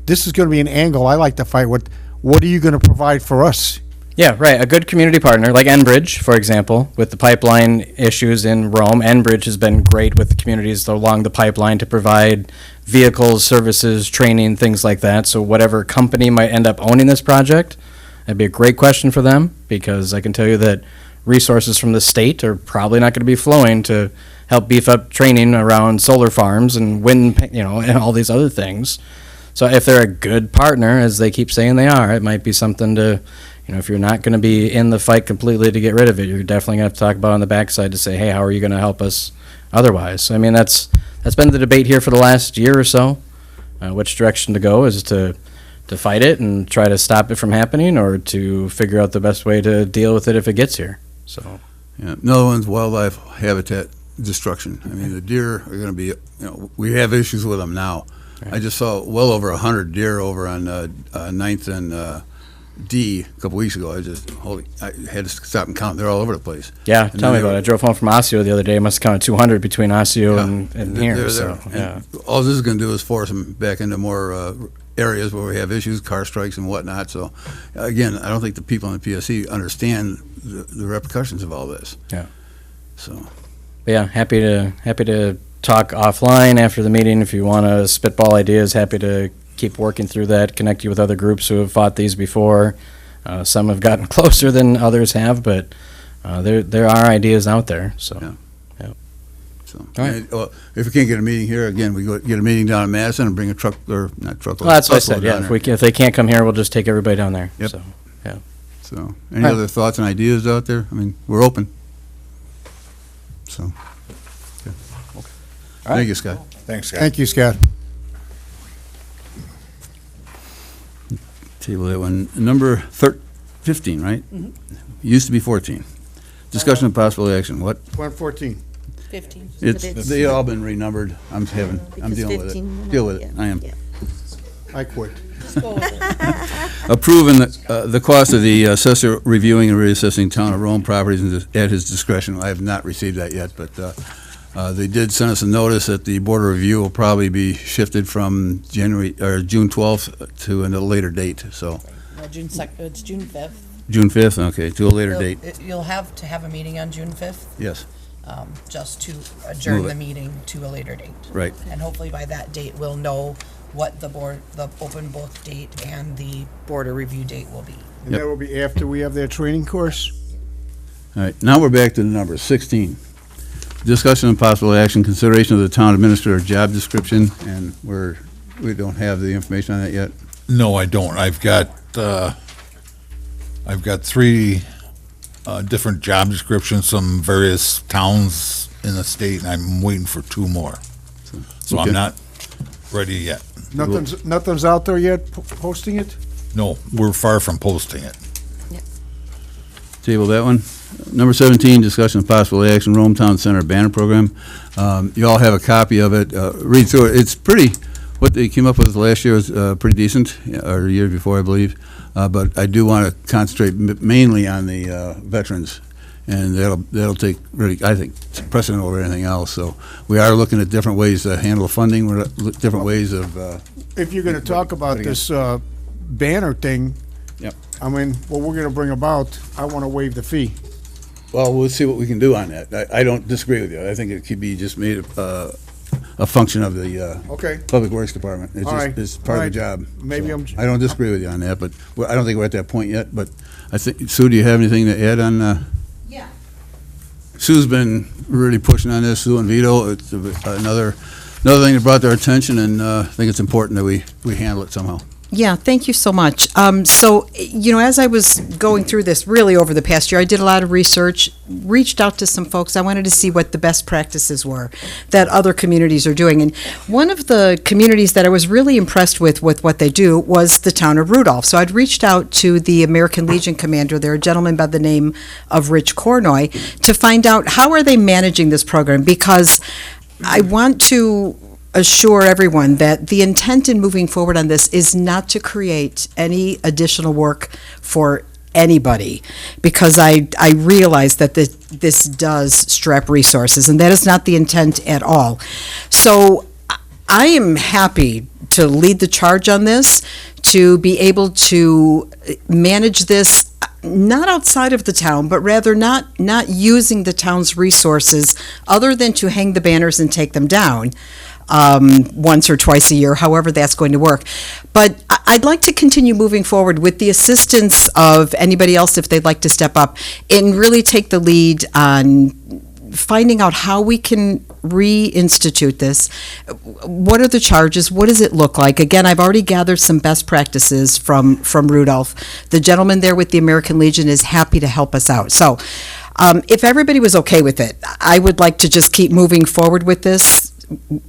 this is going to be an angle I like to fight with. What are you going to provide for us? Yeah, right. A good community partner, like Enbridge, for example, with the pipeline issues in Rome. Enbridge has been great with the communities along the pipeline to provide vehicles, services, training, things like that. So whatever company might end up owning this project, that'd be a great question for them, because I can tell you that resources from the state are probably not going to be flowing to help beef up training around solar farms and wind, and all these other things. So if they're a good partner, as they keep saying they are, it might be something to, if you're not going to be in the fight completely to get rid of it, you're definitely going to have to talk about on the backside to say, hey, how are you going to help us otherwise? I mean, that's been the debate here for the last year or so. Which direction to go, is to fight it and try to stop it from happening, or to figure out the best way to deal with it if it gets here. So, yeah. Another one's wildlife habitat destruction. I mean, the deer are going to be, we have issues with them now. Right. I just saw well over 100 deer over on 9th and D a couple weeks ago. I had to stop and count. They're all over the place. yeah, And tell me then about it. I drove home from Osseo the other day. I must have counted 200 between Osseo Yeah. and here. They're So, there. yeah. And all this is going to do is force them back into more areas where we have issues, car strikes and whatnot. So, again, I don't think the people in the PSC understand the repercussions of all this. Yeah. So, But yeah, happy to talk offline after the meeting if you want to spitball ideas. Happy to keep working through that, connect you with other groups who have fought these before. Some have gotten closer than others have, but there are ideas out there. So, Yeah. yeah. so right. well, if we can't get a meeting here, again, we go get a meeting down in Madison and bring a truck, or not truckload. Well, that's what I busload said. Yeah, down if, there. if they can't come here, we'll just take everybody down there. Yep. So, yeah. So, any Right. other thoughts and ideas out there? I mean, we're open. So, okay. right. Thank you, Scott. Thanks, guys. Thank you, Scott. Table that one. Number 15, right? Used to be 14. Discussion of possible action. What? 114. 15. They all been renumbered. I'm dealing with 15 it. Deal with it. yeah, I am. yeah. I quit. Approving the cost of the assessor reviewing and reassessing town of Rome properties at his discretion. I have not received that yet, but they did send us a notice that the board of review will probably be shifted from June 12th to a later date. So No, it's June 5th. June 5th, okay, to a later date. You'll have to have a meeting on June 5th, Yes, just to adjourn Move it. the meeting to a later date. right. And hopefully by that date, we'll know what the open book date and the border review date will be. And Yep. that will be after we have that training course? All right, now we're back to the numbers. 16. Discussion and possible action, consideration of the town administrator job description, and we don't have the information on that yet. No, I don't. I've got 3 different job descriptions from various towns in the state, and I'm waiting for 2 more. So Okay. I'm not ready yet. Nothing's out there yet posting it? No, we're far from posting it. Table that one. Number 17, discussion of possible action, Rome Town Center banner program. You all have a copy of it. Read through it. It's pretty, what they came up with last year was pretty decent, or the year before, I believe. But I do want to concentrate mainly on the veterans, and that'll take really, I think, precedent over anything else. So we are looking at different ways to handle funding, different ways of. If you're gonna talk about this banner thing, Yep. I mean, what we're gonna bring about, I wanna waive the fee. Well, we'll see what we can do on that. I don't disagree with you. I think it could be just made a function of the Okay. Public Works Department. It's All just, right. it's part All of the right. job. Maybe So, I'm- I don't disagree with you on that, but I don't think we're at that point yet, but I think, Sue, do you have anything to add on? Yeah. Sue's been really pushing on this, Sue and Vito. It's another thing that brought their attention, and I think it's important that we handle it somehow. Yeah, thank you so much. So, as I was going through this really over the past year, I did a lot of research, reached out to some folks. I wanted to see what the best practices were that other communities are doing. And one of the communities that I was really impressed with what they do was the town of Rudolph. So I'd reached out to the American Legion commander there, a gentleman by the name of Rich Cornoy, to find out how are they managing this program, because I want to assure everyone that the intent in moving forward on this is not to create any additional work for anybody, because I realize that this does strap resources, and that is not the intent at all. So I am happy to lead the charge on this, to be able to manage this not outside of the town, but rather not using the town's resources other than to hang the banners and take them down once or twice a year, however that's going to work. But I'd like to continue moving forward with the assistance of anybody else if they'd like to step up and really take the lead on finding out how we can reinstitute this. What are the charges? What does it look like? Again, I've already gathered some best practices from Rudolph. The gentleman there with the American Legion is happy to help us out. So if everybody was okay with it, I would like to just keep moving forward with this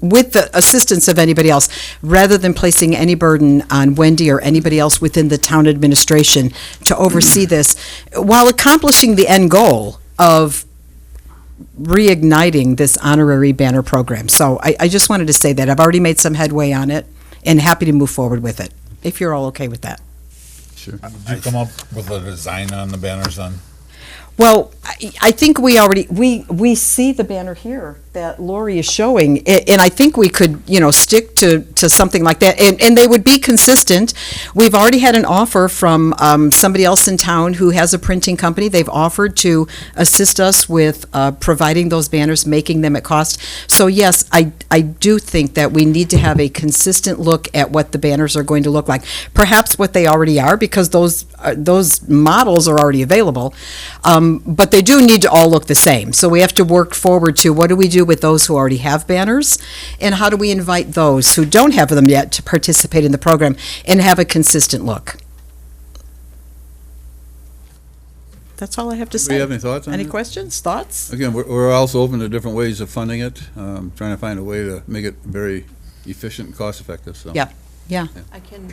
with the assistance of anybody else, rather than placing any burden on Wendy or anybody else within the town administration to oversee this, while accomplishing the end goal of reigniting this honorary banner program. So I just wanted to say that. I've already made some headway on it and happy to move forward with it, if you're all okay with that. Sure. Did you come up with a design on the banners then? Well, I think we already, we see the banner here that Lori is showing, and I think we could, stick to something like that, and they would be consistent. We've already had an offer from somebody else in town who has a printing company. They've offered to assist us with providing those banners, making them at cost. So yes, I do think that we need to have a consistent look at what the banners are going to look like. Perhaps what they already are, because those models are already available. But they do need to all look the same. So we have to work forward to what do we do with those who already have banners, and how do we invite those who don't have them yet to participate in the program and have a consistent look. That's all I have to say. Do you have any thoughts on Any that? questions, thoughts? Again, we're also open to different ways of funding it, trying to find a way to make it very efficient and cost-effective, so. Yeah, yeah. I can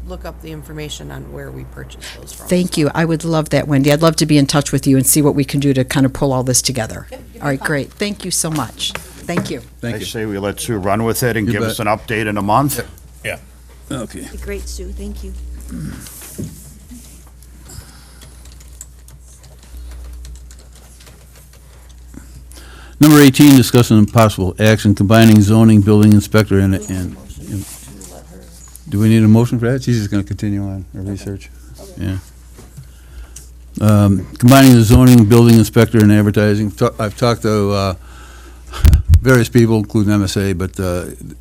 look up the information on where we purchased those from. Thank you. I would love that, Wendy. I'd love to be in touch with you and see what we can do to kind of pull all this together. All right, great. Thank you so much. Thank you. Thank I you. say we let Sue run with it and You give bet. us an update in a month. Okay. Great, Sue, thank you. Number 18, discussing possible action combining zoning, building inspector, and do we need a motion for that? She's just going to continue on her research. Yeah. Combining the zoning, building inspector, and advertising. I've talked to various people, including MSA, but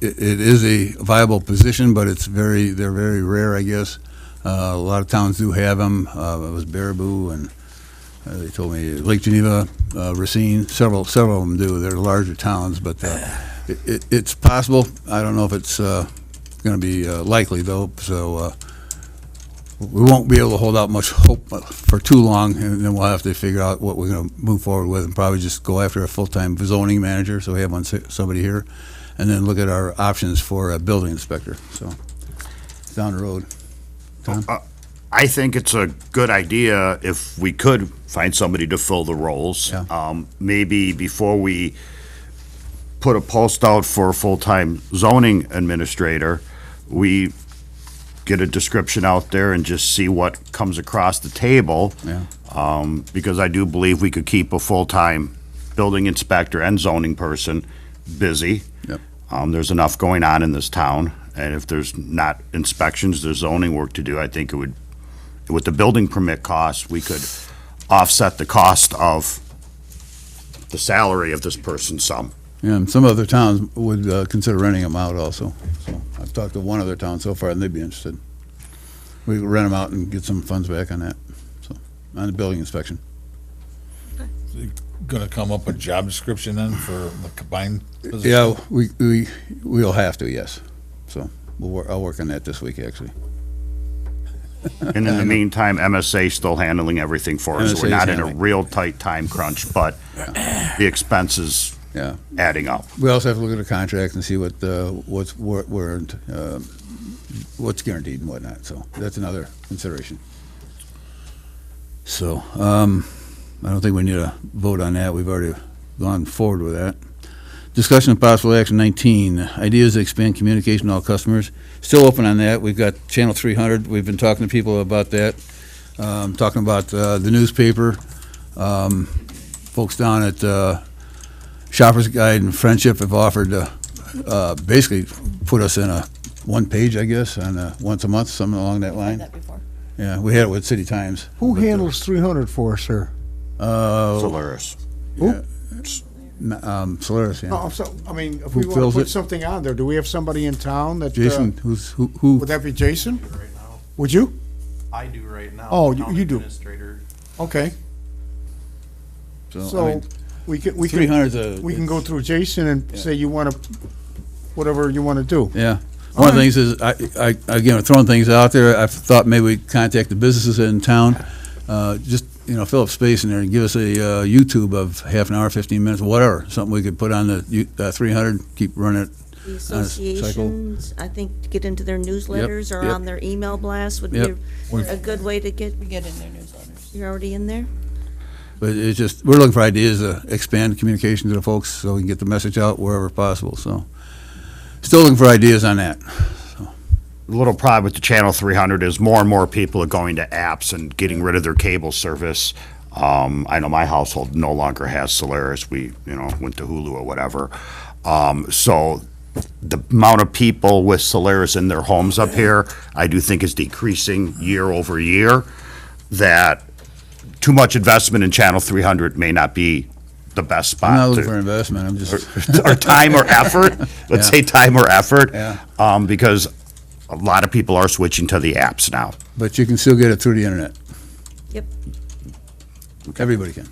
it is a viable position, but they're very rare, I guess. A lot of towns do have them. It was Baraboo, and they told me Lake Geneva, Racine, several of them do. They're larger towns, but it's possible. I don't know if it's going to be likely, though. So we won't be able to hold out much hope for too long, and then we'll have to figure out what we're gonna move forward with, and probably just go after a full-time zoning manager, so we have somebody here, and then look at our options for a building inspector, so, it's down the road. Tom? I think it's a good idea if we could find somebody to fill the roles. Yeah. Maybe before we put a post out for a full-time zoning administrator, we get a description out there and just see what comes across the table. Yeah. Because I do believe we could keep a full-time building inspector and zoning person busy. Yep. There's enough going on in this town, and if there's not inspections, there's zoning work to do. I think it would, with the building permit costs, we could offset the cost of the salary of this person some. Yeah, and some other towns would consider renting them out also. So I've talked to one other town so far, and they'd be interested. We could rent them out and get some funds back on that, so, on the building inspection. Gonna come up with a job description then for the combined position? Yeah, we'll have to, yes. So I'll work on that this week, actually. And in the meantime, MSA's still handling everything for us. MSA We're is not in a handling. real tight time crunch, but the expenses Yeah. adding up. We also have to look at the contract and see what's guaranteed and whatnot, so that's another consideration. So, I don't think we need a vote on that, we've already gone forward with that. Discussion of possible action 19, ideas to expand communication to all customers. Still open on that, we've got Channel 300, we've been talking to people about that, talking about the newspaper. Folks down at Shoppers Guide and Friendship have offered to basically put us in a one page, I guess, on once a month, something along that line. That before. Yeah, we had it with City Times. Who But, handles 300 for us, sir? Solaris. Solaris, yeah. No, so, I mean, if Who we want fills to put it? something on there, do we have somebody in town that? Jason, who? Would that be Jason? Right now. Would you? I do right now. Oh, Town you do. administrator. Okay, So, I so mean, we can, 300's a. we can go through Jason and say you want to, whatever you want to do. Yeah. One of the things is, I again, throwing things out there, I've thought maybe we contact the businesses in town, just, fill up space in there and give us a YouTube of half an hour, 15 minutes, whatever, something we could put on the 300, keep running it. The on a cycle. associations, I think, to get into their newsletters or yep. on their email blast would be Yep. a good way to get, We get in their newsletters. you're already in there? But it's just, we're looking for ideas to expand communication to the folks so we can get the message out wherever possible, so. Still looking for ideas on that. The little problem with the Channel 300 is more and more people are going to apps and getting rid of their cable service. I know my household no longer has Solaris. We, went to Hulu or whatever. So the amount of people with Solaris in their homes up here, I do think is decreasing year over year. That too much investment in Channel 300 may not be the best spot. I'm not looking to- for investment, I'm just, or time or effort. Let's Yeah. say time or effort. Yeah. Because a lot of people are switching to the apps now. but you can still get it through the internet. Yep, Everybody can.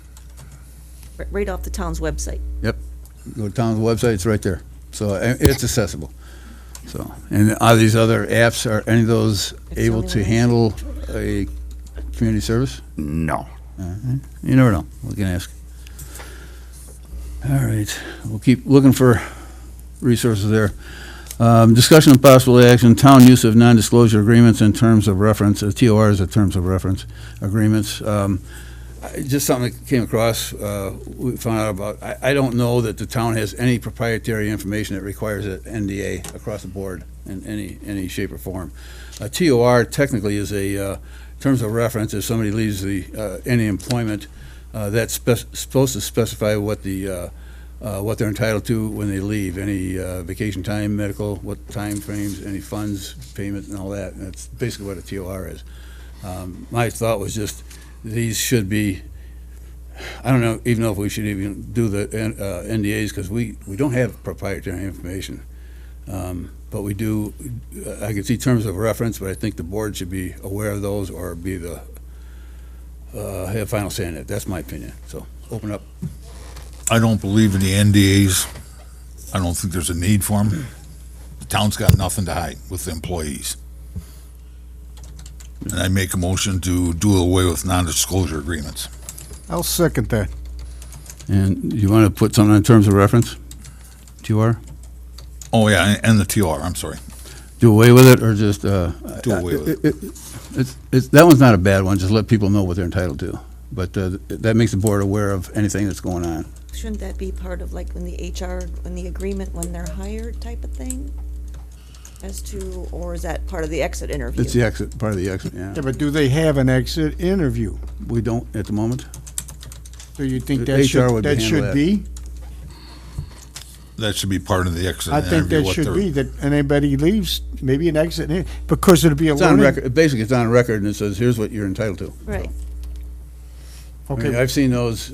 right off the town's website. Go to town's website, it's right there. So it's accessible. So, and are these other apps, are any of those It's able only to one. handle a community service? No. You never know. We can ask. All right, we'll keep looking for resources there. Discussion of possible action, town use of non-disclosure agreements in terms of reference, TORs are terms of reference agreements. Just something that came across, we found out about, I don't know that the town has any proprietary information that requires an NDA across the board in any shape or form. A TOR technically is a terms of reference. If somebody leaves any employment, that's supposed to specify what they're entitled to when they leave, any vacation time, medical, what time frames, any funds, payment, and all that. And that's basically what a TOR is. My thought was just, these should be, I don't know, even know if we should even do the NDAs, because we don't have proprietary information. But we do, I can see terms of reference, but I think the board should be aware of those or be have final say in it. That's my opinion. So, open up. I don't believe in the NDAs. I don't think there's a need for them. The town's got nothing to hide with the employees. And I make a motion to do away with non-disclosure agreements. I'll second that. And you want to put something in terms of reference? TR? Oh, yeah, and the TR, I'm sorry. Do away with it, or just, Do away with it's, that one's not a bad one, just let people know what they're entitled to. But that makes the board aware of anything that's going on. Shouldn't that be part of like when the HR, when the agreement, when they're hired type of thing? As to, or is that part of the exit interview? It's the exit, part of the exit, yeah. Yeah, but do they have an exit interview? We don't at the moment. Do you think The that HR should, would that handle should that. be? That should be part of the exit I interview. think that what should they're- be, that anybody leaves, maybe an exit, because it'll be a It's on learning. record, basically, it's on record, and it says, here's what you're entitled to. Right. I mean, Okay, I've seen those,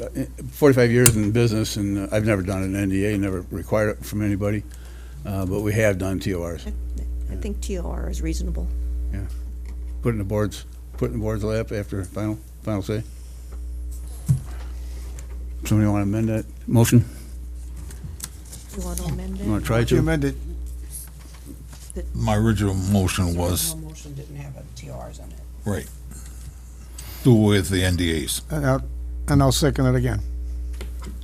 45 years in business, and I've never done an NDA, never required it from anybody, but we have done TORs. I think TOR is reasonable. Put in the board's lap after final say. Somebody want to amend that motion? You want to amend You it? want to try you to? amend it, My original motion was, motion didn't have TRs on it. right, do away with the NDAs. and I'll second it again.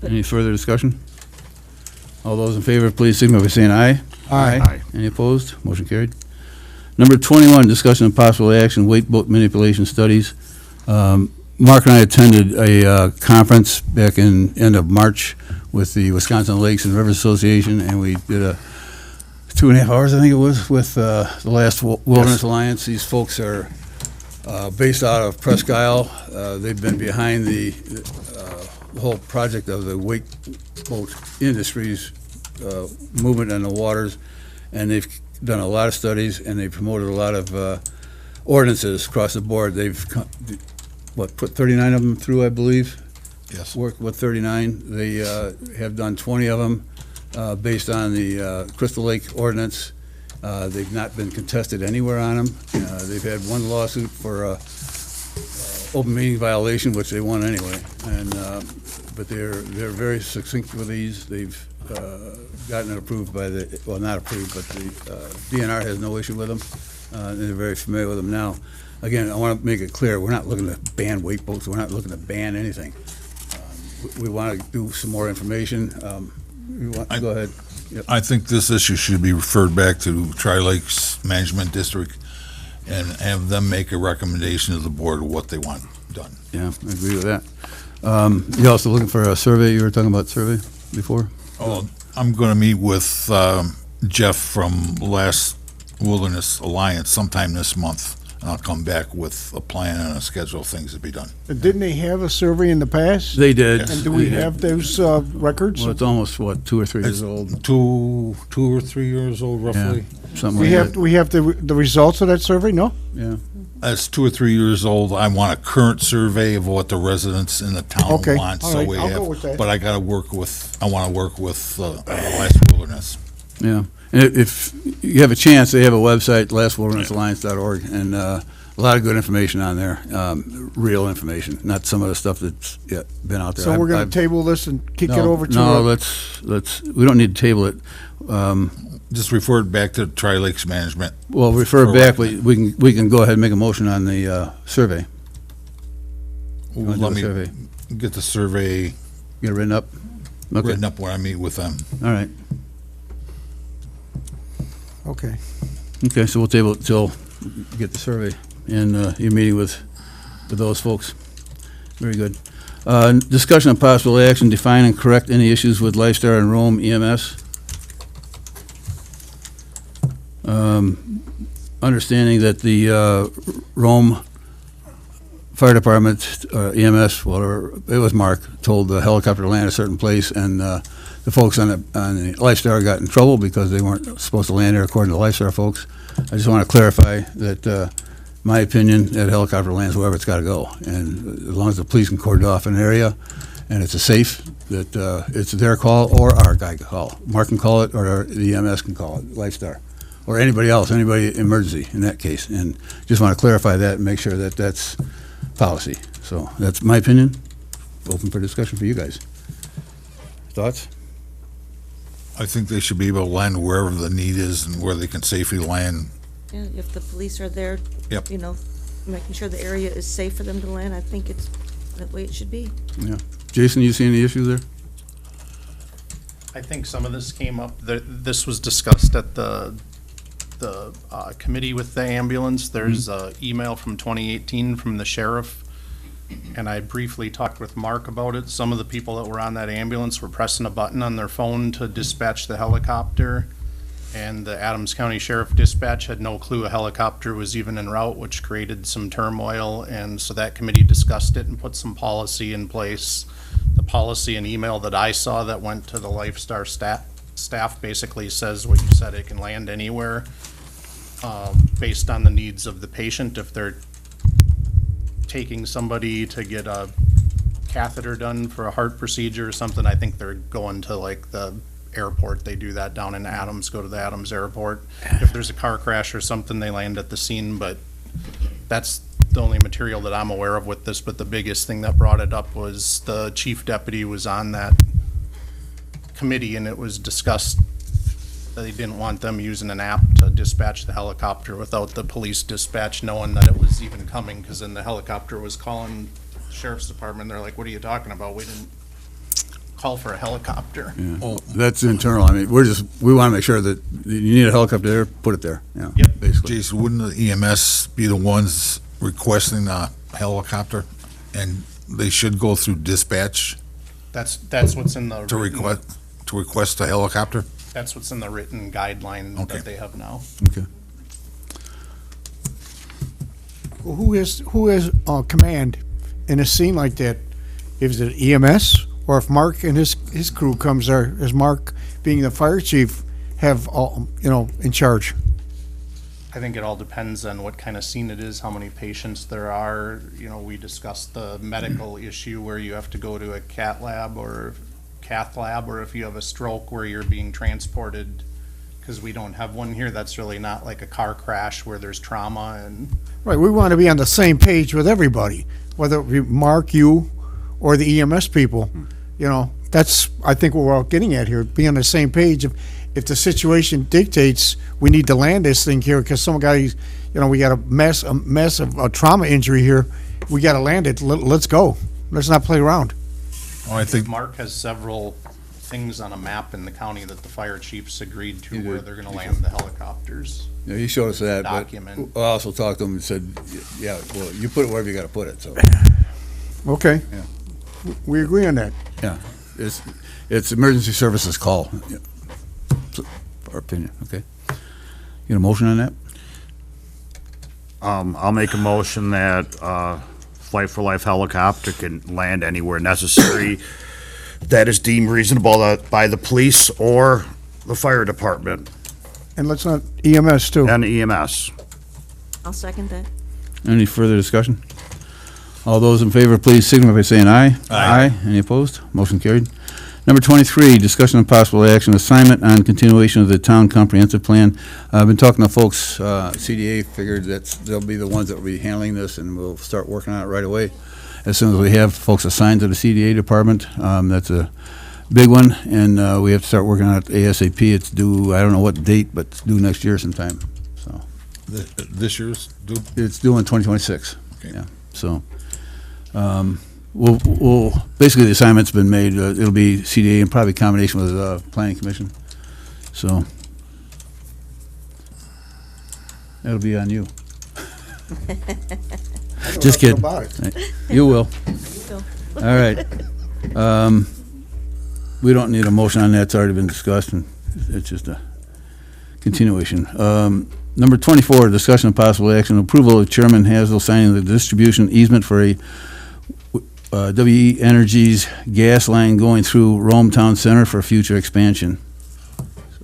Any further discussion? All those in favor, please signify by saying aye. Aye. Any opposed? Motion carried. Number 21, discussion of possible action, weight boat manipulation studies. Mark and I attended a conference back in end of March with the Wisconsin Lakes and Rivers Association, and we did a 2.5 hours, I think it was, with the last Wilderness Alliance. These folks are based out of Presque Isle. They've been behind the whole project of the wake boat industry's movement in the waters, and they've done a lot of studies, and they've promoted a lot of ordinances across the board. They've put 39 of them through, I believe. Yes. Worked with 39. They have done 20 of them based on the Crystal Lake ordinance. They've not been contested anywhere on them. They've had one lawsuit for open meeting violation, which they won anyway. And but they're very succinct with these. They've gotten it approved by the, well, not approved, but the DNR has no issue with them. They're very familiar with them now. Again, I want to make it clear, we're not looking to ban wake boats. We're not looking to ban anything. We want to do some more information. Go ahead. Yep. I think this issue should be referred back to Tri-Lakes Management District and have them make a recommendation to the board of what they want done. Yeah, I agree with that. You're also looking for a survey, you were talking about survey before? Oh, I'm going to meet with Jeff from Last Wilderness Alliance sometime this month, and I'll come back with a plan and a schedule of things to be done. Didn't they have a survey in the past? They did. And do we have those records? Well, it's almost, 2 or 3 years old? 2 or 3 years old, roughly. Something We like have, we have the results of that survey, no? that, yeah. That's 2 or 3 years old. I want a current survey of what the residents in the town Okay, want. all So right, we I'll have, go with that. but I got to work with. I want to work with Last Wilderness. Yeah, and if you have a chance, they have a website, lastwildernessalliance.org, and a lot of good information on there, real information, not some of the stuff that's been out there. So we're I've- gonna table this and kick it No, over to. No, let's, we don't need to table it. Just refer it back to Tri-Lakes Management. Well, refer For back, we can go ahead and make a motion on the survey. wanna do Let a me survey? get the survey Get it written up? Okay, written up when I meet with them. all right. Okay. Okay, so we'll table it till you get the survey and your meeting with those folks. Very good. Discussion of possible action, define and correct any issues with Lifestar and Rome EMS. Understanding that the Rome Fire Department, EMS, whatever, it was Mark, told the helicopter to land a certain place, and the folks on the Lifestar got in trouble because they weren't supposed to land there according to the Lifestar folks. I just want to clarify that, my opinion, that helicopter lands wherever it's got to go. And as long as the police can cordon off an area and it's a safe, that it's their call or our guy can call. Mark can call it or the EMS can call it, Lifestar. Or anybody else, anybody emergency in that case. And just want to clarify that and make sure that that's policy. So that's my opinion. Open for discussion for you guys. Thoughts? I think they should be able to land wherever the need is and where they can safely land. Yeah, if the police are there, Yep. you know, making sure the area is safe for them to land. I think it's that way it should be. Yeah. Jason, you see any issues there? I think some of this came up, this was discussed at the committee with the ambulance. There's a email from 2018 from the sheriff, and I briefly talked with Mark about it. Some of the people that were on that ambulance were pressing a button on their phone to dispatch the helicopter, and the Adams County Sheriff Dispatch had no clue a helicopter was even en route, which created some turmoil, and so that committee discussed it and put some policy in place. The policy and email that I saw that went to the Lifestar staff basically says what you said, it can land anywhere, based on the needs of the patient. If they're taking somebody to get a catheter done for a heart procedure or something, I think they're going to like the airport. They do that down in Adams, go to the Adams airport. If there's a car crash or something, they land at the scene, but that's the only material that I'm aware of with this. But the biggest thing that brought it up was the chief deputy was on that committee, and it was discussed that they didn't want them using an app to dispatch the helicopter without the police dispatch knowing that it was even coming, because then the helicopter was calling the sheriff's department. They're like, what are you talking about? We didn't call for a helicopter. Yeah. That's internal. I mean, we want to make sure that you need a helicopter there, put it there. Yeah. Yep. Basically. Jason, wouldn't the EMS be the ones requesting a helicopter? And they should go through dispatch That's what's in the to request a helicopter? That's what's in the written guideline Okay. that they have now. Okay. Who is command in a scene like that? Is it EMS, or if Mark and his crew comes there, is Mark, being the fire chief, have all, in charge? I think it all depends on what kind of scene it is, how many patients there are. We discussed the medical issue where you have to go to a cath lab, or if you have a stroke where you're being transported, because we don't have one here. That's really not like a car crash where there's trauma and. Right, we want to be on the same page with everybody, whether it be Mark, you, or the EMS people. That's, I think, what we're all getting at here, be on the same page. If the situation dictates we need to land this thing here because some guy, we got a massive trauma injury here, we got to land it. Let's go. Let's not play around. Oh, I think Mark has several things on a map in the county that the fire chiefs agreed to He where did. they're gonna land the helicopters. Yeah, he showed us that, but Document. I also talked to him and said, yeah, well, you put it wherever you got to put it, so, Okay. Yeah. We agree on that. yeah. It's emergency services call, yeah. So, our opinion, okay. Get a motion on that? I'll make a motion that, Flight for Life helicopter can land anywhere necessary that is deemed reasonable by the police or the fire department And let's not, EMS too. and EMS. I'll second that. Any further discussion? All those in favor, please signify by saying aye. Aye. Any opposed? Motion carried. Number 23, discussion of possible action, assignment on continuation of the town comprehensive plan. I've been talking to folks, CDA figured that they'll be the ones that will be handling this, and we'll start working on it right away. As soon as we have folks assigned to the CDA department, that's a big one, and we have to start working on it ASAP. It's due, I don't know what date, but it's due next year sometime, so. this year's due. It's due in 2026. Okay. Yeah, so, we'll, basically the assignment's been made, it'll be CDA in probably combination with, Planning Commission, so. It'll be on you. Just kidding. About it. You will. will. All right. We don't need a motion on that, it's already been discussed, and it's just a continuation. Number 24, discussion of possible action, approval of Chairman Hasel signing the distribution easement for a WE Energy's gas line going through Rome Town Center for future expansion.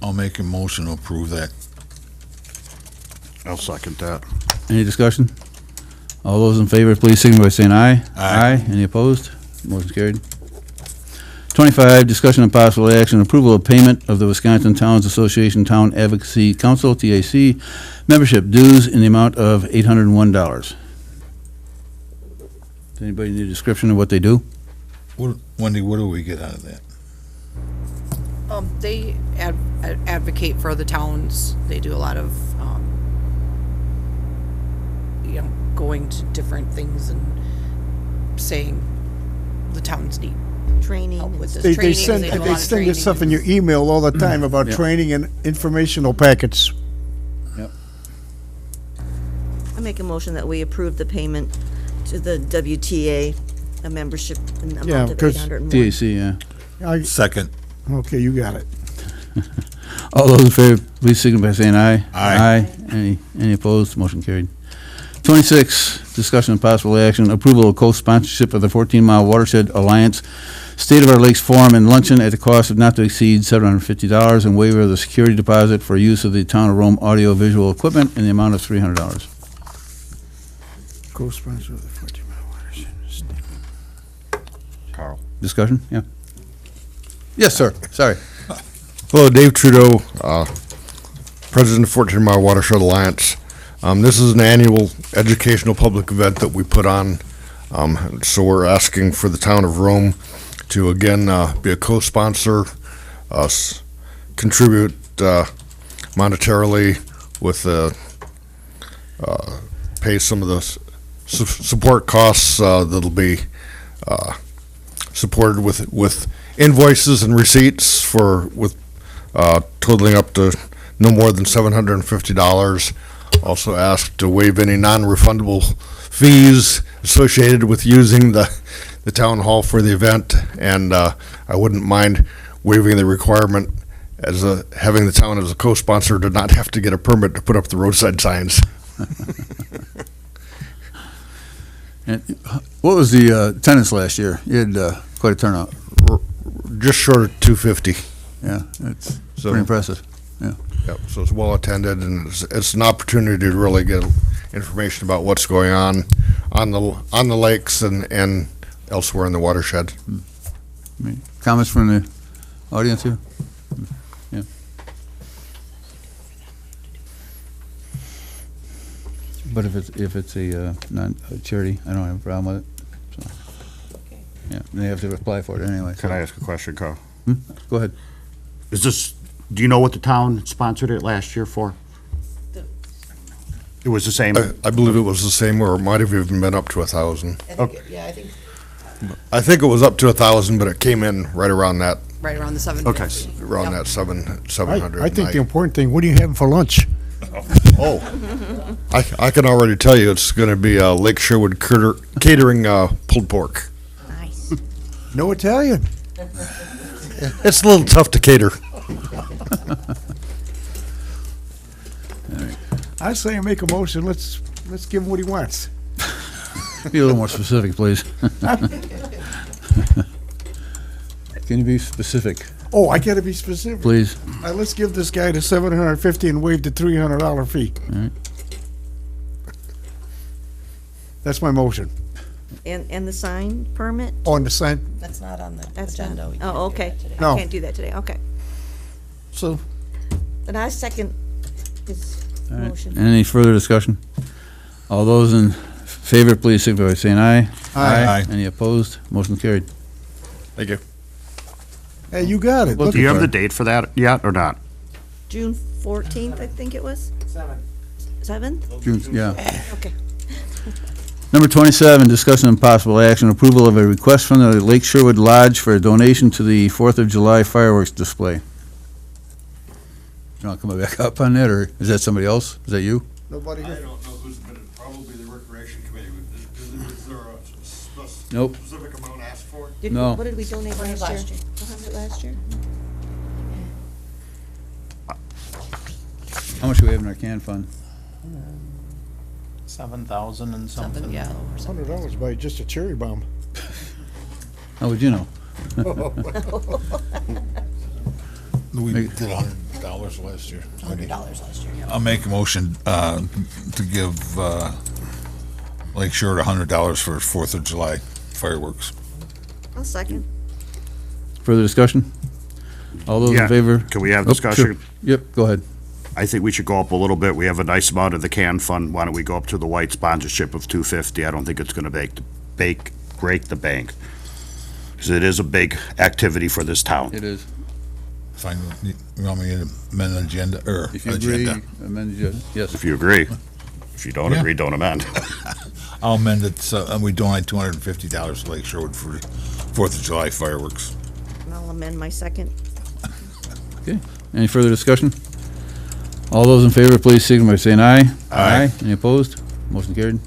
I'll make a motion to approve that. I'll second that. Any discussion? All those in favor, please signify by saying aye. Aye. Any opposed? Motion carried. 25, discussion of possible action, approval of payment of the Wisconsin Towns Association Town Advocacy Council, TAC, membership dues in the amount of $801. Does anybody need a description of what they do? Wendy, what do we get out of that? They advocate for the towns. They do a lot of, you know, going to different things and saying the towns need Training. help with this They training. send, do a lot they of send you training stuff in and- your email all the time about Yeah. training and informational packets. I make a motion that we approve the payment to the WTA, a membership in the Yeah, amount of because $801. TAC, yeah. Second. Okay, you got it. All those in favor, please signify by saying aye. Aye. Any opposed? Motion carried. 26, discussion and possible action, approval of co-sponsorship of the 14-Mile Watershed Alliance State of Our Lakes Forum and Luncheon at the cost of not to exceed $750 and waiver of the security deposit for use of the Town of Rome audio-visual equipment in the amount of $300. Co-sponsor of the 14-mile watershed. Carl. Discussion? Yeah. Yes, sir. Sorry. Hello, Dave Trudeau, President of 14 Mile Watershed Alliance. This is an annual educational public event that we put on. So we're asking for the town of Rome to again be a co-sponsor, contribute monetarily with pay some of the support costs that'll be supported with invoices and receipts totaling up to no more than $750. Also asked to waive any non-refundable fees associated with using the town hall for the event, and I wouldn't mind waiving the requirement as having the town as a co-sponsor to not have to get a permit to put up the roadside signs. And what was the attendance last year? You had quite a turnout. Just short of 250. Yeah, it's So- pretty impressive. Yep, so it's well attended, and it's an opportunity to really get information about what's going on the lakes and elsewhere in the watershed. Comments from the audience here? Yeah. But if it's a charity, I don't have a problem with it. So, yeah, they have to apply for it anyway. Can I ask a question, Carl? Go ahead. Do you know what the town sponsored it last year for? It was the same? I believe it was the same, or it might have even been up to 1,000. Yeah, I think I think it was up to 1,000, but it came in right around that, right around the 750. Okay. around that 700. I think the important thing, what are you having for lunch? Oh, I can already tell you, it's going to be Lake Sherwood catering pulled pork. Nice. No Italian. It's a little tough to cater. I say I make a motion, let's give him what he wants. Be a little more specific, please. Can you be specific, Oh, I gotta be specific. please? Let's give this guy the $750 and waive the $300 fee. All right. That's my motion. And the sign permit? On the sign, That's not on the That's not, agenda. We can't oh, do okay. that today. No. Can't do that today, okay. so, Then I second his All right. motion. Any further discussion? All those in favor, please signify by saying aye. Aye. Any opposed? Motion carried. Thank you. hey, you got it. Well, Look Do you have at the date for that yet, or not? June 14th, I think it was? 7th? June, yeah. Okay. Number 27, discussion and possible action, approval of a request from the Lake Sherwood Lodge for a donation to the 4th of July fireworks display. You want to come back up on that, or is that somebody else? Is that you? Nobody I here? don't know who's been, probably the recreation committee. Is there a Nope. specific amount asked for? No. What did we donate last year? Last year. 100 last year? How much do we have in our can fund? 7,000 and something. Something, yeah. or something. $100 by just a cherry bomb. How would you know? We Make- did $100 last year. $100 last year, yeah. I'll make a motion to give Lake Shore $100 for 4th of July fireworks. I'll second. Further discussion? All those in Yeah. favor? Can we have Oh, sure. discussion? Yep, go ahead. I think we should go up a little bit. We have a nice amount of the can fund. Why don't we go up to the white sponsorship of $250? I don't think it's gonna break the bank. Because it is a big activity for this town. It is. Fine, you want me to amend the agenda, or If you agree, agenda? amend the agenda. Yes. If you agree. If you don't Yeah. agree, don't amend. I'll amend it, so, and we donate $250 to Lake Sherwood for 4th of July fireworks. And I'll amend my second. Okay, any further discussion? All those in favor, please signify by saying aye. Aye. Any opposed? Motion carried.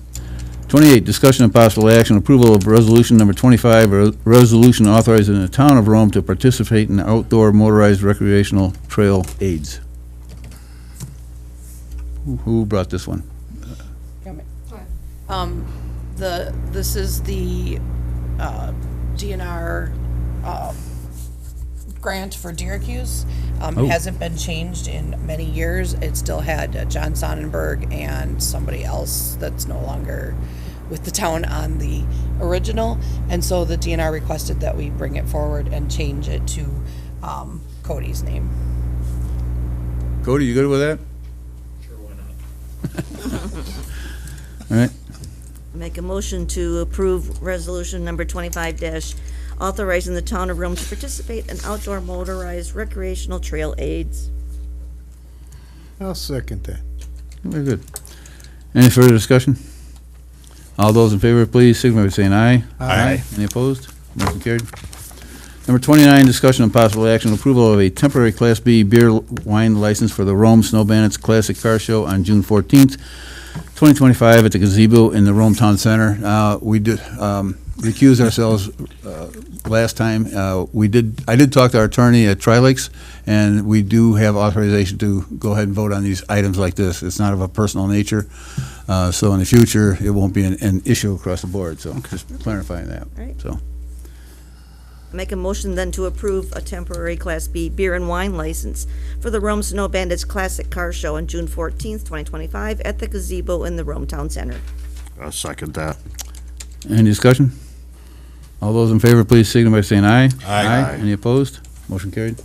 28, discussion and possible action, approval of resolution number 25, a resolution authorizing the town of Rome to participate in outdoor motorized recreational trail aids. Who brought this one? This is the DNR grant for Syracuse. Oh. It hasn't been changed in many years. It still had John Sonnenberg and somebody else that's no longer with the town on the original. And so the DNR requested that we bring it forward and change it to Cody's name. Cody, you good with that? Sure, why not? All right, Make a motion to approve resolution number 25 authorizing the town of Rome to participate in outdoor motorized recreational trail aids. I'll second that. very good. Any further discussion? All those in favor, please signify by saying aye. Aye. Any opposed? Motion carried. Number 29, discussion and possible action, approval of a temporary Class B beer wine license for the Rome Snow Bandits Classic Car Show on June 14th, 2025 at the gazebo in the Rome Town Center. We did recuse ourselves last time. I did talk to our attorney at Tri-Lakes, and we do have authorization to go ahead and vote on these items like this. It's not of a personal nature, so in the future, it won't be an issue across the board, so just clarifying that. Right. So, Make a motion then to approve a temporary Class B beer and wine license for the Rome Snow Bandits Classic Car Show on June 14th, 2025 at the gazebo in the Rome Town Center. I'll second that. any discussion? All those in favor, please signify by saying aye. Aye. Any opposed? Motion carried.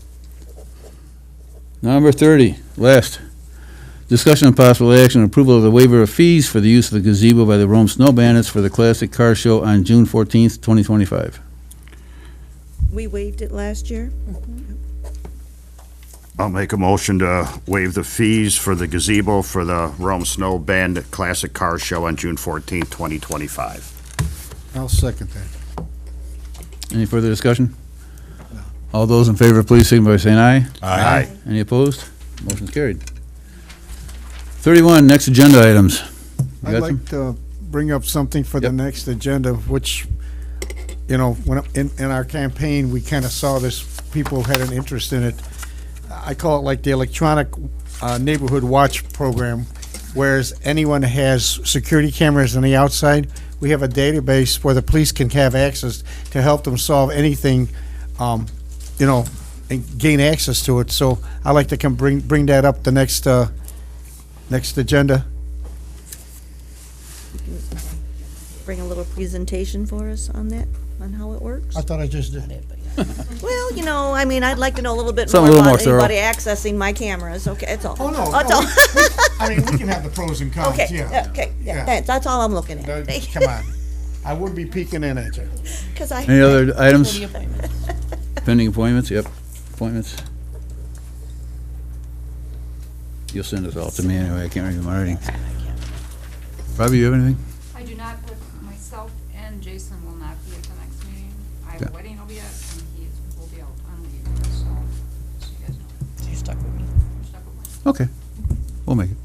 Number 30, last. Discussion and possible action, approval of the waiver of fees for the use of the gazebo by the Rome Snow Bandits for the Classic Car Show on June 14th, 2025. We waived it last year. I'll make a motion to waive the fees for the gazebo for the Rome Snow Bandit Classic Car Show on June 14th, 2025. I'll second that. Any further discussion? All those in favor, please signify by saying aye. Aye. Any opposed? Motion's carried. 31, next agenda items. You I'd got like some? to bring up something for the Yep. next agenda, which, you know, when, in our campaign, we kind of saw this, people had an interest in it. I call it like the electronic neighborhood watch program, whereas anyone has security cameras on the outside, we have a database where the police can have access to help them solve anything, you know, and gain access to it. So I'd like to come bring that up the next agenda. Bring a little presentation for us on that, on how it works. I thought I just did. Well, you know, I mean, I'd like to know a little bit Something more a little about more thorough. anybody accessing my cameras. Okay, that's all. Oh, no. That's no, all. I mean, we can have the pros and cons, Okay, yeah. okay, Yeah. yeah, that's all I'm looking at. Come on. I wouldn't be peeking in at you. 'Cause I. Any other items? Any appointments? Pending appointments? Yep, appointments. You'll send this all to me anyway, I can't read my writing. Robbie, you have anything? I do not, but myself and Jason will not be at the next meeting. I have a Okay. wedding I'll be at, and he will be out on leave, so you guys know. You're stuck with me. I'm stuck with my Okay, we'll make it.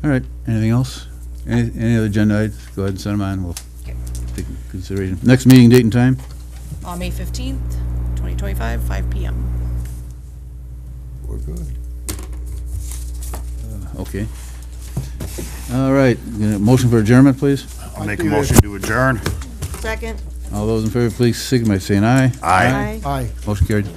All right, anything else? Any other agenda items? Go ahead and send them on, we'll Okay. take into consideration. Next meeting date and time? May 15th, 2025, 5 PM. We're good. Okay. All right, motion for adjournment, please? I'll make a motion to adjourn. Second. All those in favor, please signify by saying aye. Aye. Aye. Motion carried.